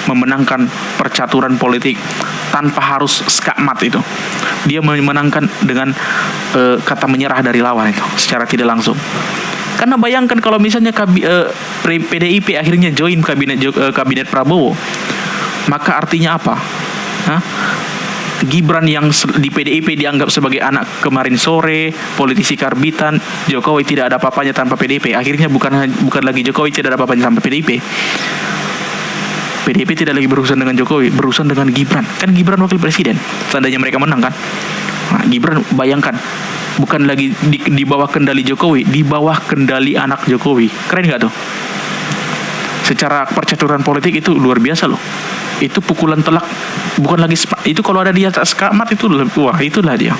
memenangkan percaturan politik tanpa harus skakmat itu. Dia memenangkan dengan kata menyerah dari lawan itu secara tidak langsung. Karena bayangkan kalau misalnya PDIP akhirnya join kabinet Prabowo, maka artinya apa? Gibran yang di PDIP dianggap sebagai anak kemarin sore, politisi karbitan, Jokowi tidak ada apa-apanya tanpa PDIP. Akhirnya bukan lagi Jokowi tidak ada apa-apanya tanpa PDIP. PDIP tidak lagi berurusan dengan Jokowi, berurusan dengan Gibran. Kan Gibran wakil presiden, seandainya mereka menang kan. Nah, Gibran bayangkan, bukan lagi di bawah kendali Jokowi, di bawah kendali anak Jokowi. Keren gak tuh? Secara percaturan politik itu luar biasa loh. Itu pukulan telak, bukan lagi itu kalau ada di atas Ahmad itu wah itulah dia.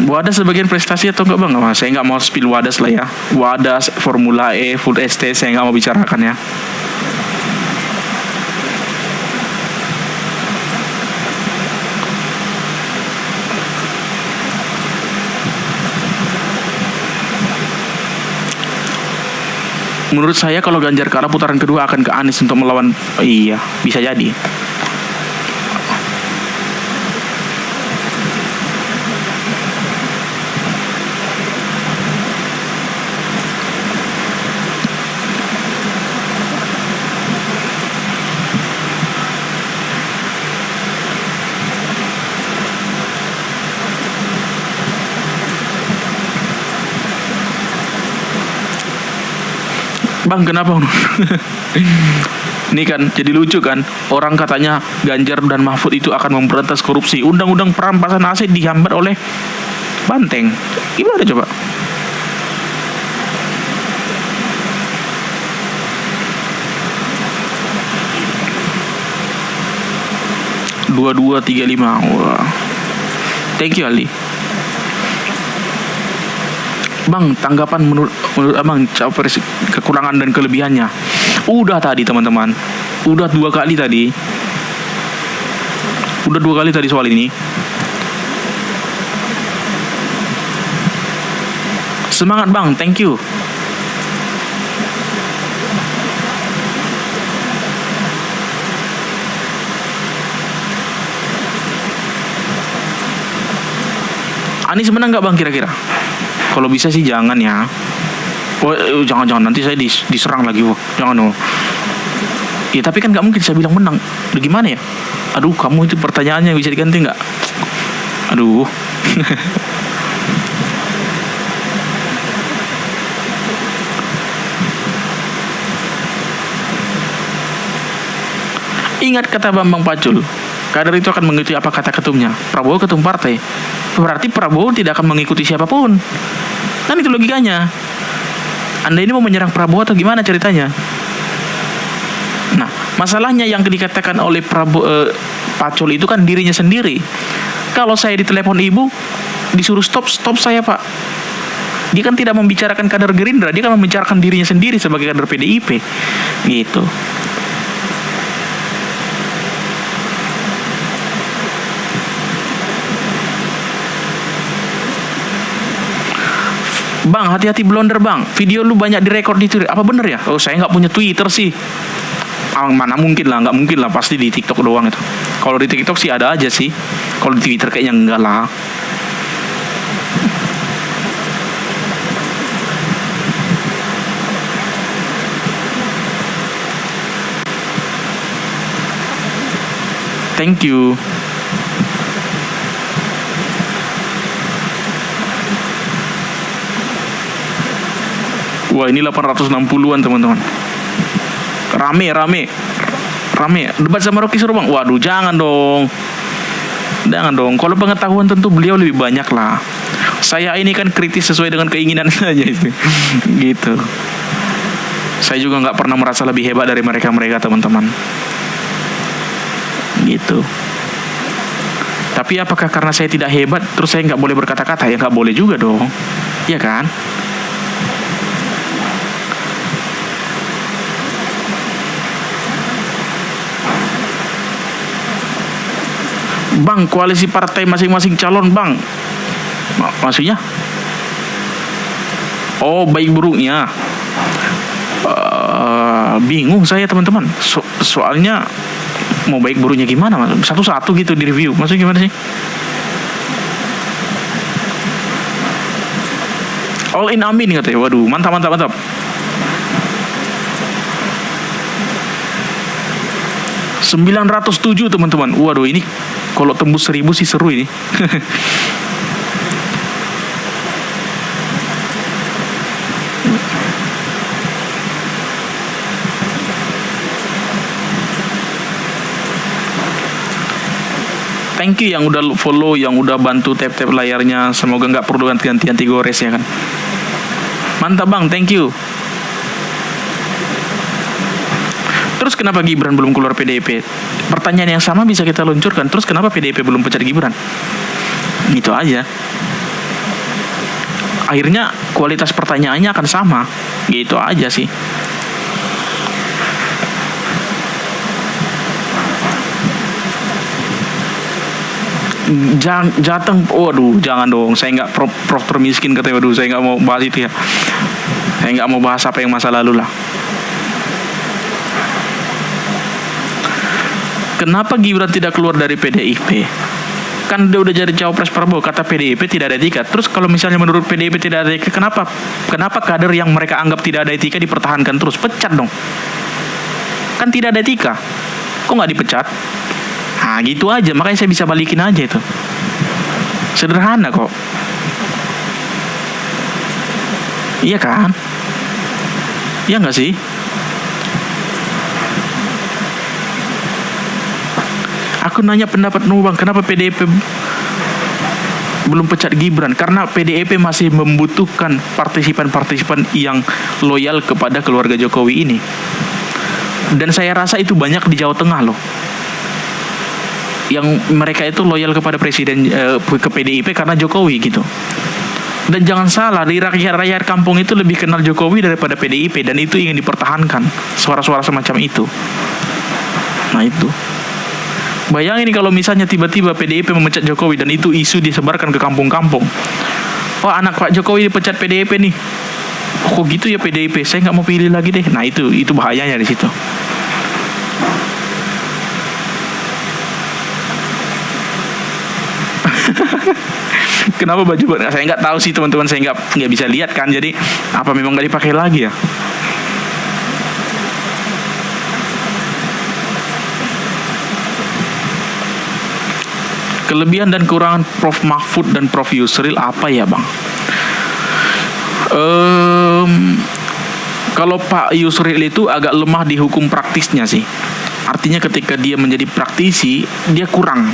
Wadas sebagian prestasi atau enggak bang? Wah, saya nggak mau spill Wadas lah ya. Wadas, Formula E, Full ST saya nggak mau bicarakan ya. Menurut saya kalau Ganjar kalah putaran kedua akan ke Anies untuk melawan. Iya, bisa jadi. Bang, kenapa? Ini kan jadi lucu kan, orang katanya Ganjar dan Mahfud itu akan memberantas korupsi. Undang-undang perampasan aset dihambat oleh Banteng. Gimana coba? (2235). Wah, thank you Ali. Bang, tanggapan menurut abang Cawapres kekurangan dan kelebihannya. Udah tadi teman-teman, udah dua kali tadi soal ini. Semangat bang, thank you. Anies menang nggak bang kira-kira? Kalau bisa sih jangan ya. Oh, jangan nanti saya diserang lagi. Wah, jangan oh. Ya tapi kan nggak mungkin saya bilang menang. Udah gimana ya? Aduh, kamu itu pertanyaannya bisa diganti nggak? Aduh. Ingat kata Bambang Pacul, kader itu akan mengikuti apa kata ketumnya. Prabowo ketum partai, berarti Prabowo tidak akan mengikuti siapapun. Kan itu logikanya. Anda ini mau menyerang Prabowo atau gimana ceritanya? Nah, masalahnya yang dikatakan oleh Pacul itu kan dirinya sendiri. Kalau saya ditelepon ibu, disuruh stop saya pak. Dia kan tidak membicarakan kader Gerindra, dia kan membicarakan dirinya sendiri sebagai kader PDIP. Gitu. Bang, hati-hati blunder bang. Video lu banyak direkod di Twitter. Apa bener ya? Oh, saya nggak punya Twitter sih. Mana mungkin lah, nggak mungkin lah. Pasti di TikTok doang itu. Kalau di TikTok sih ada aja sih. Kalau di Twitter kayaknya enggak lah. Thank you. Wah, ini 860-an teman-teman. Rame. Debat sama Rocky seru bang. Waduh, jangan dong. Kalau pengetahuan tentu beliau lebih banyak lah. Saya ini kan kritis sesuai dengan keinginan saja itu. Gitu. Saya juga nggak pernah merasa lebih hebat dari mereka teman-teman. Gitu. Tapi apakah karena saya tidak hebat terus saya nggak boleh berkata-kata? Ya nggak boleh juga dong. Iya kan? Bang, koalisi partai masing-masing calon bang. Maksudnya? Oh, baik buruknya. Bingung saya teman-teman. Soalnya mau baik buruknya gimana? Satu-satu gitu di review. Maksudnya gimana sih? All in amin katanya. Waduh, mantap. 907 teman-teman. Waduh, ini kalau tembus 1000 sih seru ini. Thank you yang udah follow, yang udah bantu tap-tap layarnya. Semoga nggak perlu ganti-ganti gores ya kan. Mantap bang, thank you. Terus kenapa Gibran belum keluar PDIP? Pertanyaan yang sama bisa kita luncurkan. Terus kenapa PDIP belum pecat Gibran? Gitu aja. Akhirnya kualitas pertanyaannya akan sama. Gitu aja sih. Jateng, waduh, jangan dong. Saya nggak prof termiskin katanya. Waduh, saya nggak mau bahas itu ya. Saya nggak mau bahas apa yang masa lalu lah. Kenapa Gibran tidak keluar dari PDIP? Kan dia udah jadi cawapres Prabowo, kata PDIP tidak ada etika. Terus kalau misalnya menurut PDIP tidak ada etika, kenapa kader yang mereka anggap tidak ada etika dipertahankan terus? Pecat dong. Kan tidak ada etika. Kok nggak dipecat? Nah gitu aja, makanya saya bisa balikin aja itu. Sederhana kok. Iya kan? Iya nggak sih? Aku nanya pendapat Bang, kenapa PDIP belum pecat Gibran? Karena PDIP masih membutuhkan partisipan-partisipan yang loyal kepada keluarga Jokowi ini. Dan saya rasa itu banyak di Jawa Tengah loh. Yang mereka itu loyal kepada presiden, ke PDIP karena Jokowi gitu. Dan jangan salah, di rakyat kampung itu lebih kenal Jokowi daripada PDIP, dan itu ingin dipertahankan suara-suara semacam itu. Nah itu. Bayangin kalau misalnya tiba-tiba PDIP memecat Jokowi dan itu isu disebarkan ke kampung-kampung. Wah, anak Pak Jokowi dipecat PDIP nih. Oh, kok gitu ya PDIP? Saya nggak mau pilih lagi deh. Nah itu bahayanya di situ. Kenapa baju? Saya nggak tahu sih teman-teman, saya nggak bisa lihat kan. Jadi apa memang nggak dipakai lagi ya? Kelebihan dan kekurangan Prof Mahfud dan Prof Yusril apa ya Bang? Kalau Pak Yusril itu agak lemah di hukum praktisnya sih. Artinya ketika dia menjadi praktisi, dia kurang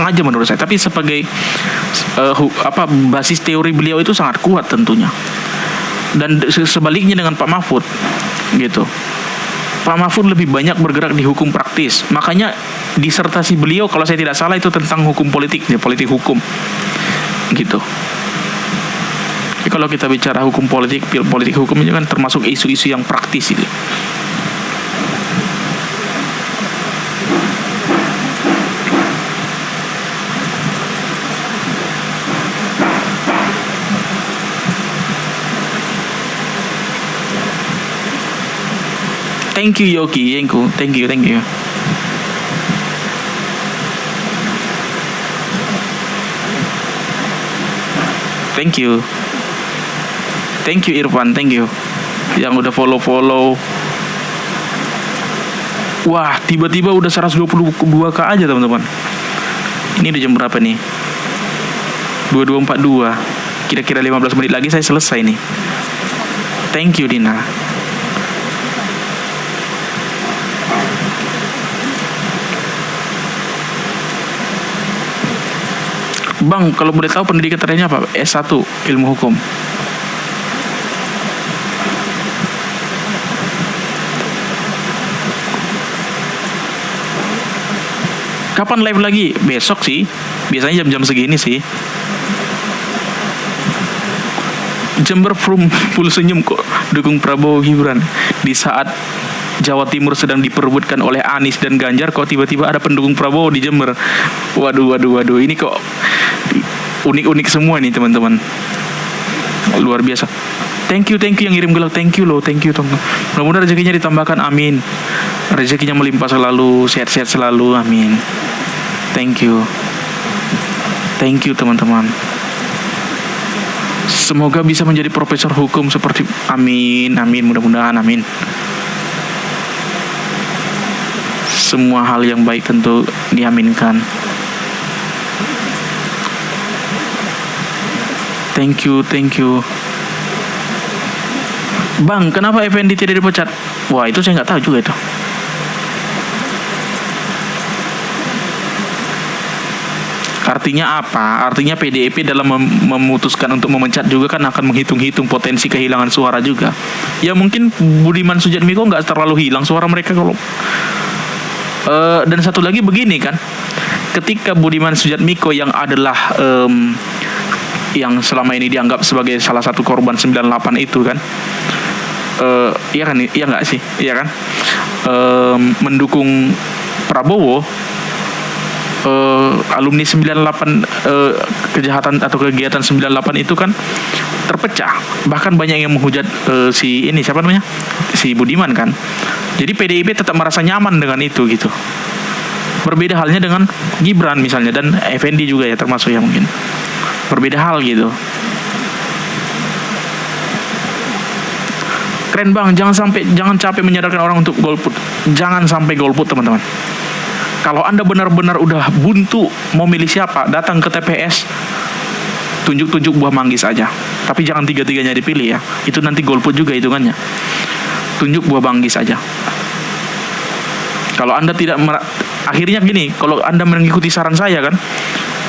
aja menurut saya. Tapi sebagai basis teori beliau itu sangat kuat tentunya. Dan sebaliknya dengan Pak Mahfud gitu. Pak Mahfud lebih banyak bergerak di hukum praktis. Makanya disertasi beliau kalau saya tidak salah itu tentang hukum politik, ya, politik hukum gitu. Jadi kalau kita bicara hukum politik hukum itu kan termasuk isu-isu yang praktis itu. Thank you Yogi, thank you. Thank you Irfan, thank you yang udah follow. Wah, tiba-tiba udah 122k aja teman-teman. Ini udah jam berapa nih? 22.42. Kira-kira 15 menit lagi saya selesai nih. Thank you Dina. Bang, kalau boleh tahu pendidikan terakhirnya apa? S1, ilmu hukum. Kapan live lagi? Besok sih. Biasanya jam-jam segini sih. Jember full senyum kok dukung Prabowo Gibran. Di saat Jawa Timur sedang diperebutkan oleh Anies dan Ganjar, kok tiba-tiba ada pendukung Prabowo di Jember. Waduh. Ini kok unik-unik semua nih teman-teman. Luar biasa. Thank you yang ngirim gelang. Thank you teman-teman. Mudah-mudahan rezekinya ditambahkan, amin. Rezekinya melimpah selalu, sehat-sehat selalu, amin. Thank you teman-teman. Semoga bisa menjadi profesor hukum seperti, amin, mudah-mudahan, amin. Semua hal yang baik tentu diaminkan. Thank you. Bang, kenapa Effendi tidak dipecat? Wah, itu saya nggak tahu juga itu. Artinya apa? Artinya PDIP dalam memutuskan untuk memecat juga kan akan menghitung-hitung potensi kehilangan suara juga. Ya mungkin Budiman Sujatmiko nggak terlalu hilang suara mereka kalau. Dan satu lagi begini kan, ketika Budiman Sujatmiko yang adalah yang selama ini dianggap sebagai salah satu korban 98 itu kan, iya kan, iya nggak sih, iya kan, mendukung Prabowo. Alumni 98 kejahatan atau kegiatan 98 itu kan terpecah. Bahkan banyak yang menghujat si ini siapa namanya? Si Budiman kan. Jadi PDIP tetap merasa nyaman dengan itu gitu. Berbeda halnya dengan Gibran misalnya dan Effendi juga ya termasuk yang mungkin. Berbeda hal gitu. Keren Bang, jangan capek menyadarkan orang untuk golput. Jangan sampai golput teman-teman. Kalau Anda benar-benar udah buntu mau milih siapa, datang ke TPS, tunjuk-tunjuk buah manggis aja. Tapi jangan tiga-tiganya dipilih ya. Itu nanti golput juga hitungannya. Tunjuk buah manggis aja. Kalau Anda tidak akhirnya gini, kalau Anda mengikuti saran saya kan,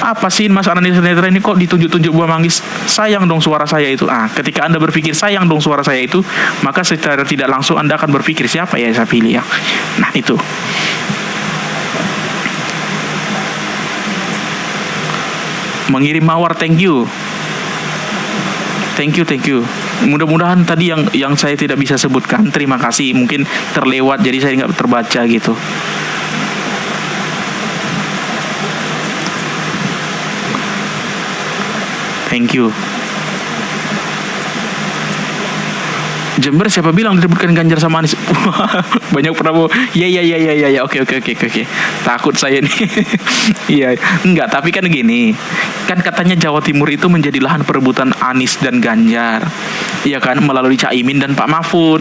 apa sih Mas Ananda Netra ini kok ditunjuk-tunjuk buah manggis, sayang dong suara saya itu. Ketika Anda berpikir sayang dong suara saya itu, maka secara tidak langsung Anda akan berpikir siapa ya saya pilih ya. Nah itu. Mengirim mawar, thank you. Mudah-mudahan tadi yang saya tidak bisa sebutkan, terima kasih, mungkin terlewat jadi saya nggak terbaca gitu. Thank you. Jember siapa bilang direbutkan Ganjar sama Anies? Banyak Prabowo. Ya. Oke. Takut saya nih. Iya, enggak, tapi kan gini. Kan katanya Jawa Timur itu menjadi lahan perebutan Anies dan Ganjar. Iya kan, melalui Caimin dan Pak Mahfud.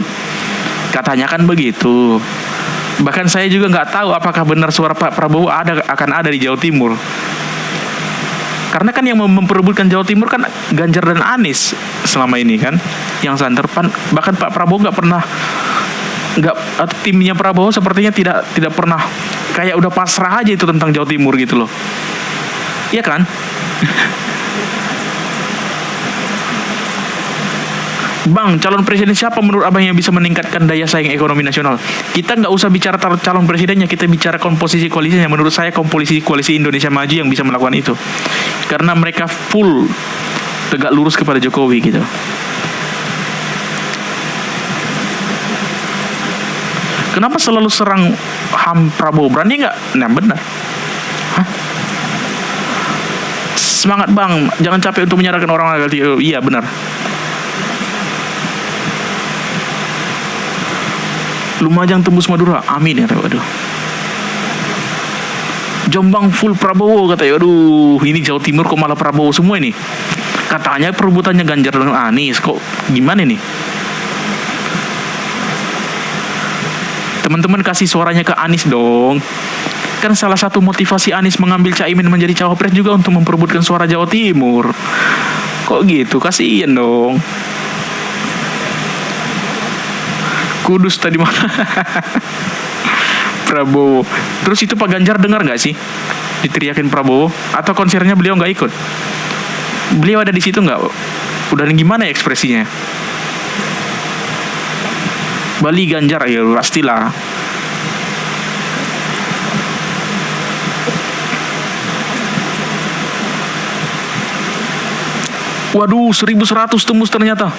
Katanya kan begitu. Bahkan saya juga nggak tahu apakah benar suara Pak Prabowo akan ada di Jawa Timur. Karena kan yang memperebutkan Jawa Timur kan Ganjar dan Anies selama ini kan, yang santerpan. Bahkan Pak Prabowo atau timnya Prabowo sepertinya tidak pernah kayak udah pasrah aja itu tentang Jawa Timur gitu loh. Iya kan? Bang, calon presiden siapa menurut abang yang bisa meningkatkan daya saing ekonomi nasional? Kita nggak usah bicara calon presidennya, kita bicara komposisi koalisinya. Menurut saya komposisi koalisi Indonesia Maju yang bisa melakukan itu, karena mereka full tegak lurus kepada Jokowi gitu. Kenapa selalu serang HAM Prabowo? Berani nggak? Nah benar. Hah? Semangat Bang, jangan capek untuk menyadarkan orang. Iya benar. Lumajang tembus Madura, amin ya. Waduh. Jombang full Prabowo katanya. Aduh, ini Jawa Timur kok malah Prabowo semua ini. Katanya perebutannya Ganjar dengan Anies, kok gimana nih? Teman-teman kasih suaranya ke Anies dong. Kan salah satu motivasi Anies mengambil Caimin menjadi cawapres juga untuk memperebutkan suara Jawa Timur. Kok gitu? Kasihan dong. Kudus tadi mana? Prabowo. Terus itu Pak Ganjar dengar nggak sih diteriakin Prabowo? Atau konsernya beliau nggak ikut? Beliau ada di situ nggak? Udah gimana ya ekspresinya? Bali Ganjar ya pastilah. Waduh, 1100 tembus ternyata.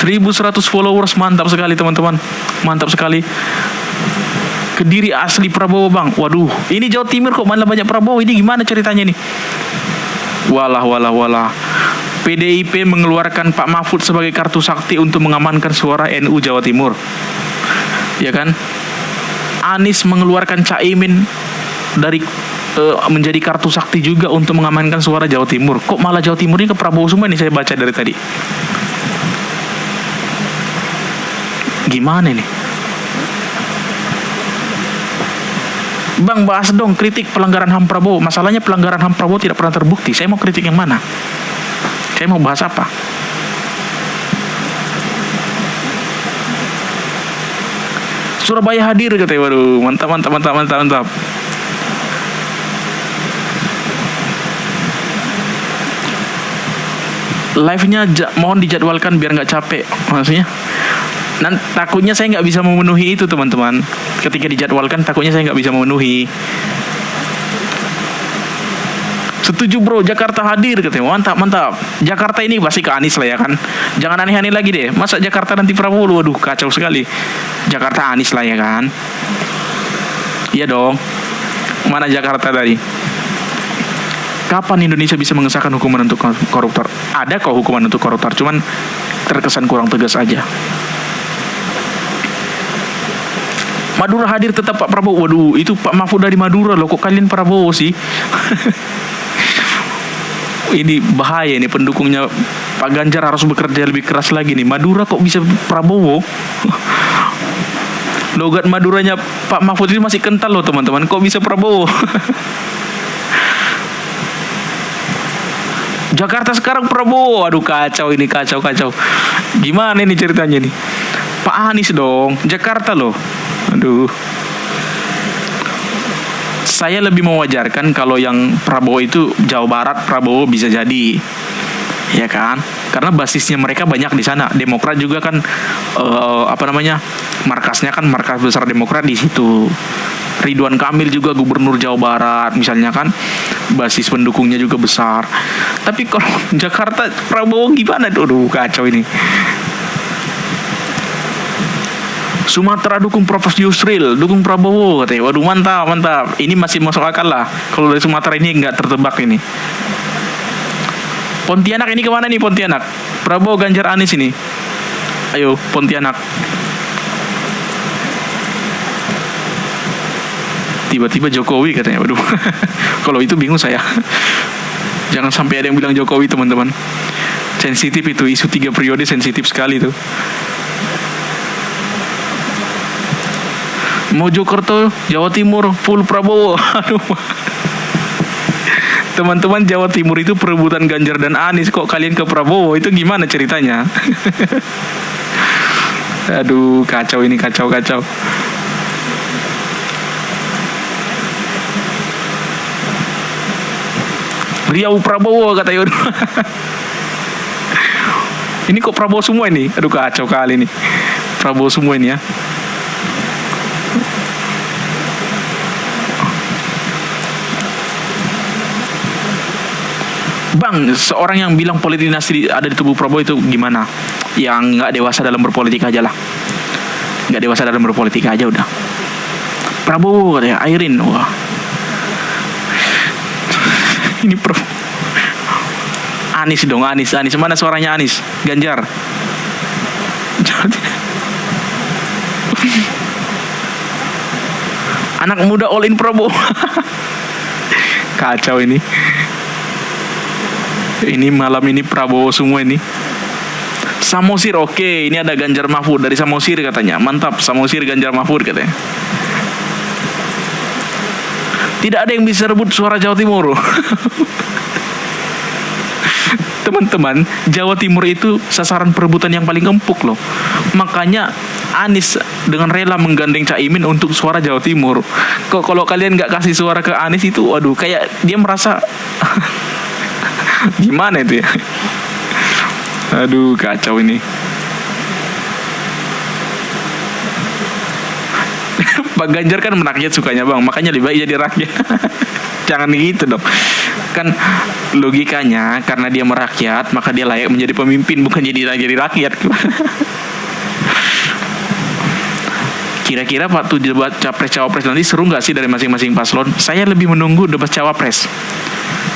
1100 followers, mantap sekali teman-teman. Mantap sekali. Kediri asli Prabowo Bang. Waduh, ini Jawa Timur kok malah banyak Prabowo. Ini gimana ceritanya nih? Walah. PDIP mengeluarkan Pak Mahfud sebagai kartu sakti untuk mengamankan suara NU Jawa Timur. Ya kan? Anies mengeluarkan Caimin dari menjadi kartu sakti juga untuk mengamankan suara Jawa Timur. Kok malah Jawa Timur ini ke Prabowo semua nih, saya baca dari tadi. Gimana nih? Bang, bahas dong kritik pelanggaran HAM Prabowo. Masalahnya pelanggaran HAM Prabowo tidak pernah terbukti. Saya mau kritik yang mana? Saya mau bahas apa? Surabaya hadir katanya. Waduh, mantap. live-nya mohon dijadwalkan biar nggak capek. Maksudnya takutnya saya nggak bisa memenuhi itu teman-teman. Ketika dijadwalkan takutnya saya nggak bisa memenuhi. Setuju bro, Jakarta hadir katanya. Mantap. Jakarta ini pasti ke Anies lah ya kan. Jangan aneh-aneh lagi deh. Masa Jakarta nanti Prabowo? Waduh, kacau sekali. Jakarta Anies lah ya kan. Iya dong. Mana Jakarta tadi? Kapan Indonesia bisa mengesahkan hukuman untuk koruptor? Ada kok hukuman untuk koruptor, cuman terkesan kurang tegas aja. Madura hadir tetap Pak Prabowo. Waduh, itu Pak Mahfud dari Madura loh. Kok kalian Prabowo sih? Ini bahaya ini, pendukungnya Pak Ganjar harus bekerja lebih keras lagi nih. Madura kok bisa Prabowo? Logat Maduranya Pak Mahfud ini masih kental loh teman-teman. Kok bisa Prabowo? Jakarta sekarang Prabowo. Aduh kacau ini, kacau. Gimana ini ceritanya nih? Pak Anies dong, Jakarta loh. Aduh. Saya lebih mewajarkan kalau yang Prabowo itu Jawa Barat, Prabowo bisa jadi, ya kan? Karena basisnya mereka banyak di sana. Demokrat juga kan markasnya kan markas besar Demokrat di situ. Ridwan Kamil juga gubernur Jawa Barat misalnya kan, basis pendukungnya juga besar. Tapi kalau Jakarta Prabowo gimana tuh? Aduh kacau ini. Sumatera dukung Prof Yusril, dukung Prabowo katanya. Waduh mantap. Ini masih masuk akal lah. Kalau dari Sumatera ini nggak tertebak ini. Pontianak ini kemana nih Pontianak? Prabowo, Ganjar, Anies ini. Ayo Pontianak. Tiba-tiba Jokowi katanya. Waduh. Kalau itu bingung saya. Jangan sampai ada yang bilang Jokowi teman-teman. Sensitif itu, isu 3 periode sensitif sekali tuh. Mojokerto, Jawa Timur, full Prabowo. Aduh. Teman-teman, Jawa Timur itu perebutan Ganjar dan Anies. Kok kalian ke Prabowo? Itu gimana ceritanya? Aduh, kacau ini, kacau. Riau Prabowo kata Yodo. Ini kok Prabowo semua ini? Aduh, kacau kali ini. Prabowo semua ini ya. Bang, seorang yang bilang politik dinasti ada di tubuh Prabowo itu gimana? Yang nggak dewasa dalam berpolitik aja lah. Nggak dewasa dalam berpolitik aja udah. Prabowo katanya, Airin, wah. Ini Anies dong, Anies. Mana suaranya Anies? Ganjar. Anak muda all in Prabowo. Kacau ini. Ini malam ini Prabowo semua ini. Samosir oke, ini ada Ganjar Mahfud dari Samosir katanya. Mantap, Samosir Ganjar Mahfud katanya. Tidak ada yang bisa rebut suara Jawa Timur. Teman-teman, Jawa Timur itu sasaran perebutan yang paling empuk loh. Makanya Anies dengan rela menggandeng Caimin untuk suara Jawa Timur. Kok kalau kalian nggak kasih suara ke Anies itu, waduh, kayak dia merasa gimana itu ya? Aduh, kacau ini. Pak Ganjar kan merakyat sukanya bang, makanya lebih baik jadi rakyat. Jangan gitu dong. Kan logikanya karena dia merakyat, maka dia layak menjadi pemimpin, bukan jadi rakyat. Kira-kira waktu debat capres-cawapres nanti seru nggak sih dari masing-masing paslon? Saya lebih menunggu debat cawapres.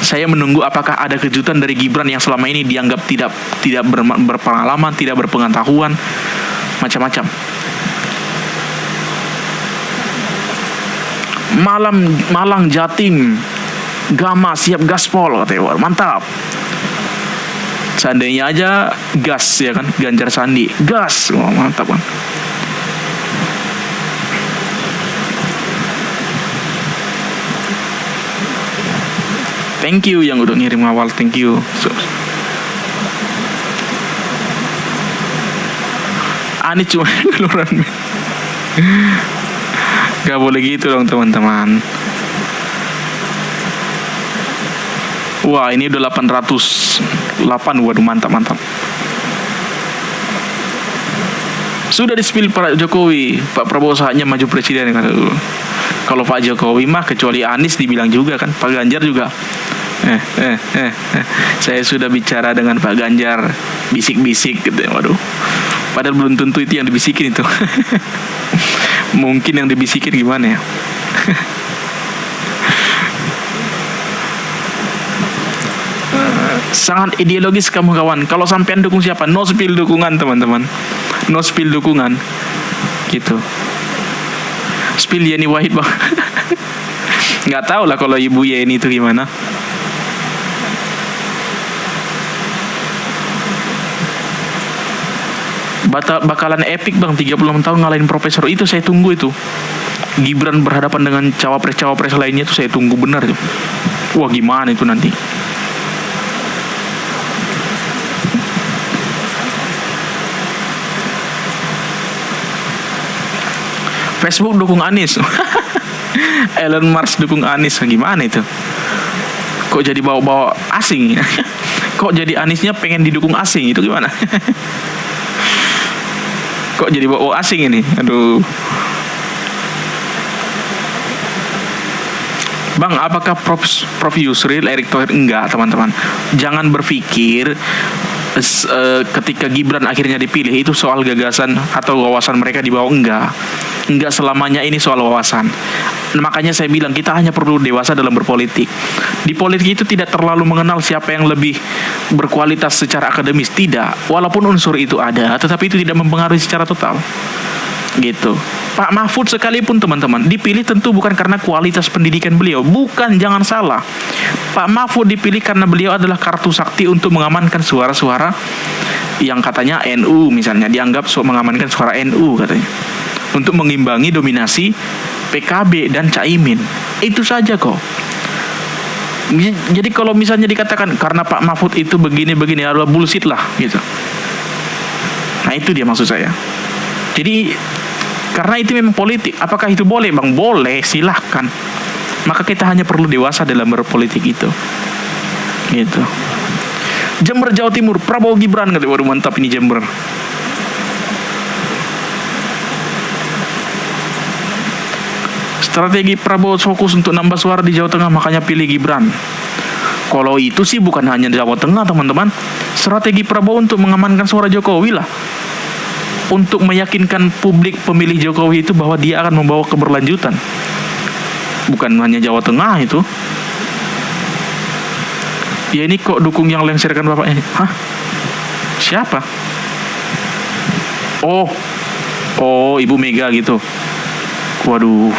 Saya menunggu apakah ada kejutan dari Gibran yang selama ini dianggap tidak berpengalaman, tidak berpengetahuan, macam-macam. Malang Jatim, Gama siap gaspol katanya. Mantap. Seandainya aja gas ya kan, Ganjar Sandi gas. Wah, mantap kan. Thank you yang udah ngirim awal, thank you. Ani cuma keluaran. Gak boleh gitu dong teman-teman. Wah, ini udah 808. Waduh, mantap. Sudah di-spill Pak Jokowi, Pak Prabowo saatnya maju presiden. Kalau Pak Jokowi mah kecuali Anies dibilang juga kan, Pak Ganjar juga. Saya sudah bicara dengan Pak Ganjar, bisik-bisik gitu. Waduh. Padahal belum tentu itu yang dibisikin itu. Mungkin yang dibisikin gimana ya? Sangat ideologis kamu kawan. Kalau sampean dukung siapa? No spill dukungan teman-teman. No spill dukungan. Gitu. Spill Yeni Wahid bang. Nggak tahu lah kalau Ibu Yeni itu gimana. Bakalan epic bang, 36 tahun ngalahin profesor. Itu saya tunggu itu. Gibran berhadapan dengan cawapres lainnya itu saya tunggu benar tuh. Wah gimana itu nanti. Facebook dukung Anies. Elon Musk dukung Anies. Gimana itu? Kok jadi bawa-bawa asing? Kok jadi Aniesnya pengen didukung asing? Itu gimana? Kok jadi bawa asing ini? Aduh. Bang, apakah Prof Yusril Erick Thohir? Enggak, teman-teman. Jangan berpikir ketika Gibran akhirnya dipilih itu soal gagasan atau wawasan mereka di bawah. Enggak selamanya ini soal wawasan. Makanya saya bilang kita hanya perlu dewasa dalam berpolitik. Di politik itu tidak terlalu mengenal siapa yang lebih berkualitas secara akademis, tidak. Walaupun unsur itu ada, tetapi itu tidak mempengaruhi secara total. Gitu. Pak Mahfud sekalipun teman-teman dipilih tentu bukan karena kualitas pendidikan beliau. Bukan, jangan salah. Pak Mahfud dipilih karena beliau adalah kartu sakti untuk mengamankan suara-suara yang katanya NU misalnya, dianggap mengamankan suara NU katanya, untuk mengimbangi dominasi PKB dan Caimin. Itu saja kok. Jadi kalau misalnya dikatakan karena Pak Mahfud itu begini adalah bullshit lah gitu. Nah itu dia maksud saya. Jadi karena itu memang politik. Apakah itu boleh bang? Boleh, silahkan. Maka kita hanya perlu dewasa dalam berpolitik itu. Gitu. Jember Jawa Timur, Prabowo Gibran kata. Waduh mantap ini Jember. Strategi Prabowo fokus untuk nambah suara di Jawa Tengah, makanya pilih Gibran. Kalau itu sih bukan hanya di Jawa Tengah teman-teman. Strategi Prabowo untuk mengamankan suara Jokowi lah. Untuk meyakinkan publik pemilih Jokowi itu bahwa dia akan membawa keberlanjutan. Bukan hanya Jawa Tengah itu. Ya ini kok dukung yang lengserkan bapaknya. Hah? Siapa? Oh Ibu Mega gitu. Waduh,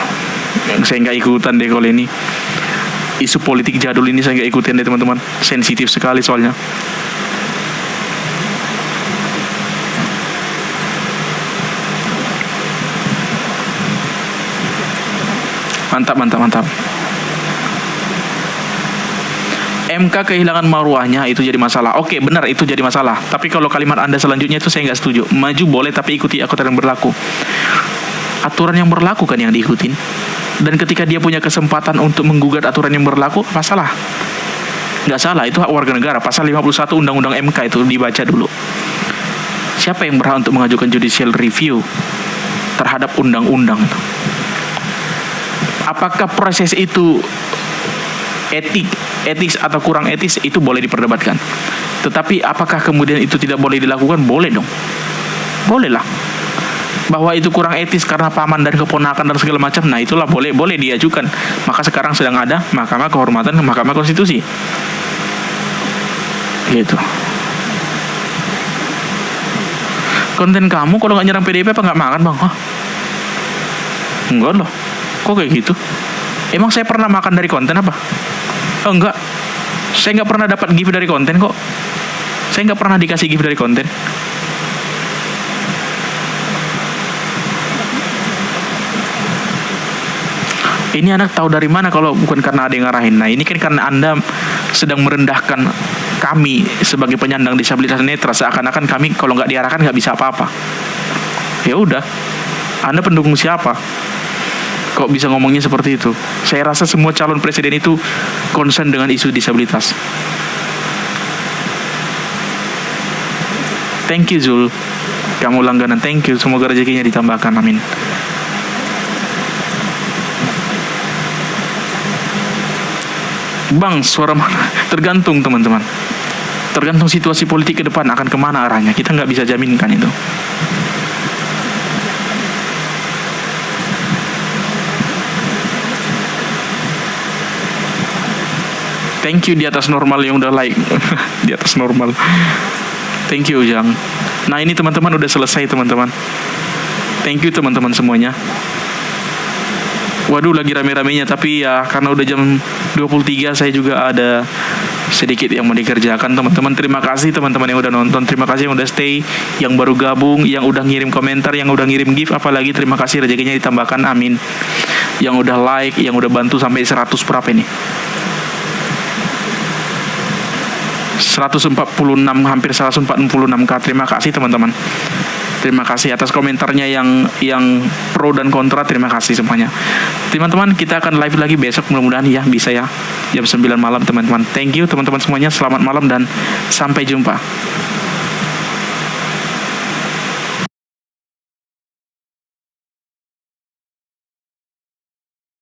saya nggak ikutan deh kalau ini. Isu politik jadul ini saya nggak ikutin deh teman-teman. Sensitif sekali soalnya. Mantap. MK kehilangan marwahnya itu jadi masalah. Oke, benar itu jadi masalah. Tapi kalau kalimat Anda selanjutnya itu saya nggak setuju. Maju boleh tapi ikuti aturan yang berlaku. Aturan yang berlaku kan yang diikutin. Dan ketika dia punya kesempatan untuk menggugat aturan yang berlaku, apa salah? Nggak salah, itu hak warga negara. Pasal 51 Undang-Undang MK itu dibaca dulu. Siapa yang berhak untuk mengajukan judicial review terhadap undang-undang itu? Apakah proses itu etis atau kurang etis, itu boleh diperdebatkan. Tetapi apakah kemudian itu tidak boleh dilakukan? Boleh dong. Boleh lah. Bahwa itu kurang etis karena paman dan keponakan dan segala macam, nah itulah boleh diajukan. Maka sekarang sedang ada Mahkamah Kehormatan Mahkamah Konstitusi. Gitu. Konten kamu kalau nggak nyerang PDIP apa nggak makan bang? Hah? Enggak loh. Kok kayak gitu? Emang saya pernah makan dari konten apa? Oh enggak. Saya nggak pernah dapat gift dari konten kok. Saya nggak pernah dikasih gift dari konten. Ini anak tahu dari mana kalau bukan karena ada yang ngarahin. Nah ini kan karena Anda sedang merendahkan kami sebagai penyandang disabilitas netra, seakan-akan kami kalau nggak diarahkan nggak bisa apa-apa. Ya udah, Anda pendukung siapa? Kok bisa ngomongnya seperti itu? Saya rasa semua calon presiden itu concern dengan isu disabilitas. Thank you Zul, kamu langganan, thank you. Semoga rezekinya ditambahkan, amin. Bang, suara mana? Tergantung teman-teman. Tergantung situasi politik ke depan akan kemana arahnya. Kita nggak bisa jaminkan itu. Thank you di atas normal yang udah like. Di atas normal. Thank you Jang. Nah ini teman-teman udah selesai teman-teman. Thank you teman-teman semuanya. Waduh lagi rame-ramenya, tapi ya karena udah jam 23 saya juga ada sedikit yang mau dikerjakan teman-teman. Terima kasih teman-teman yang udah nonton, terima kasih yang udah stay, yang baru gabung, yang udah ngirim komentar, yang udah ngirim gift, apalagi terima kasih rezekinya ditambahkan, amin. Yang udah like, yang udah bantu sampai 100 berapa ini? 146, hampir 146k. Terima kasih teman-teman. Terima kasih atas komentarnya yang pro dan kontra. Terima kasih semuanya. Teman-teman, kita akan live lagi besok mudah-mudahan ya, bisa ya. Jam 9 malam teman-teman. Thank you teman-teman semuanya. Selamat malam dan sampai jumpa.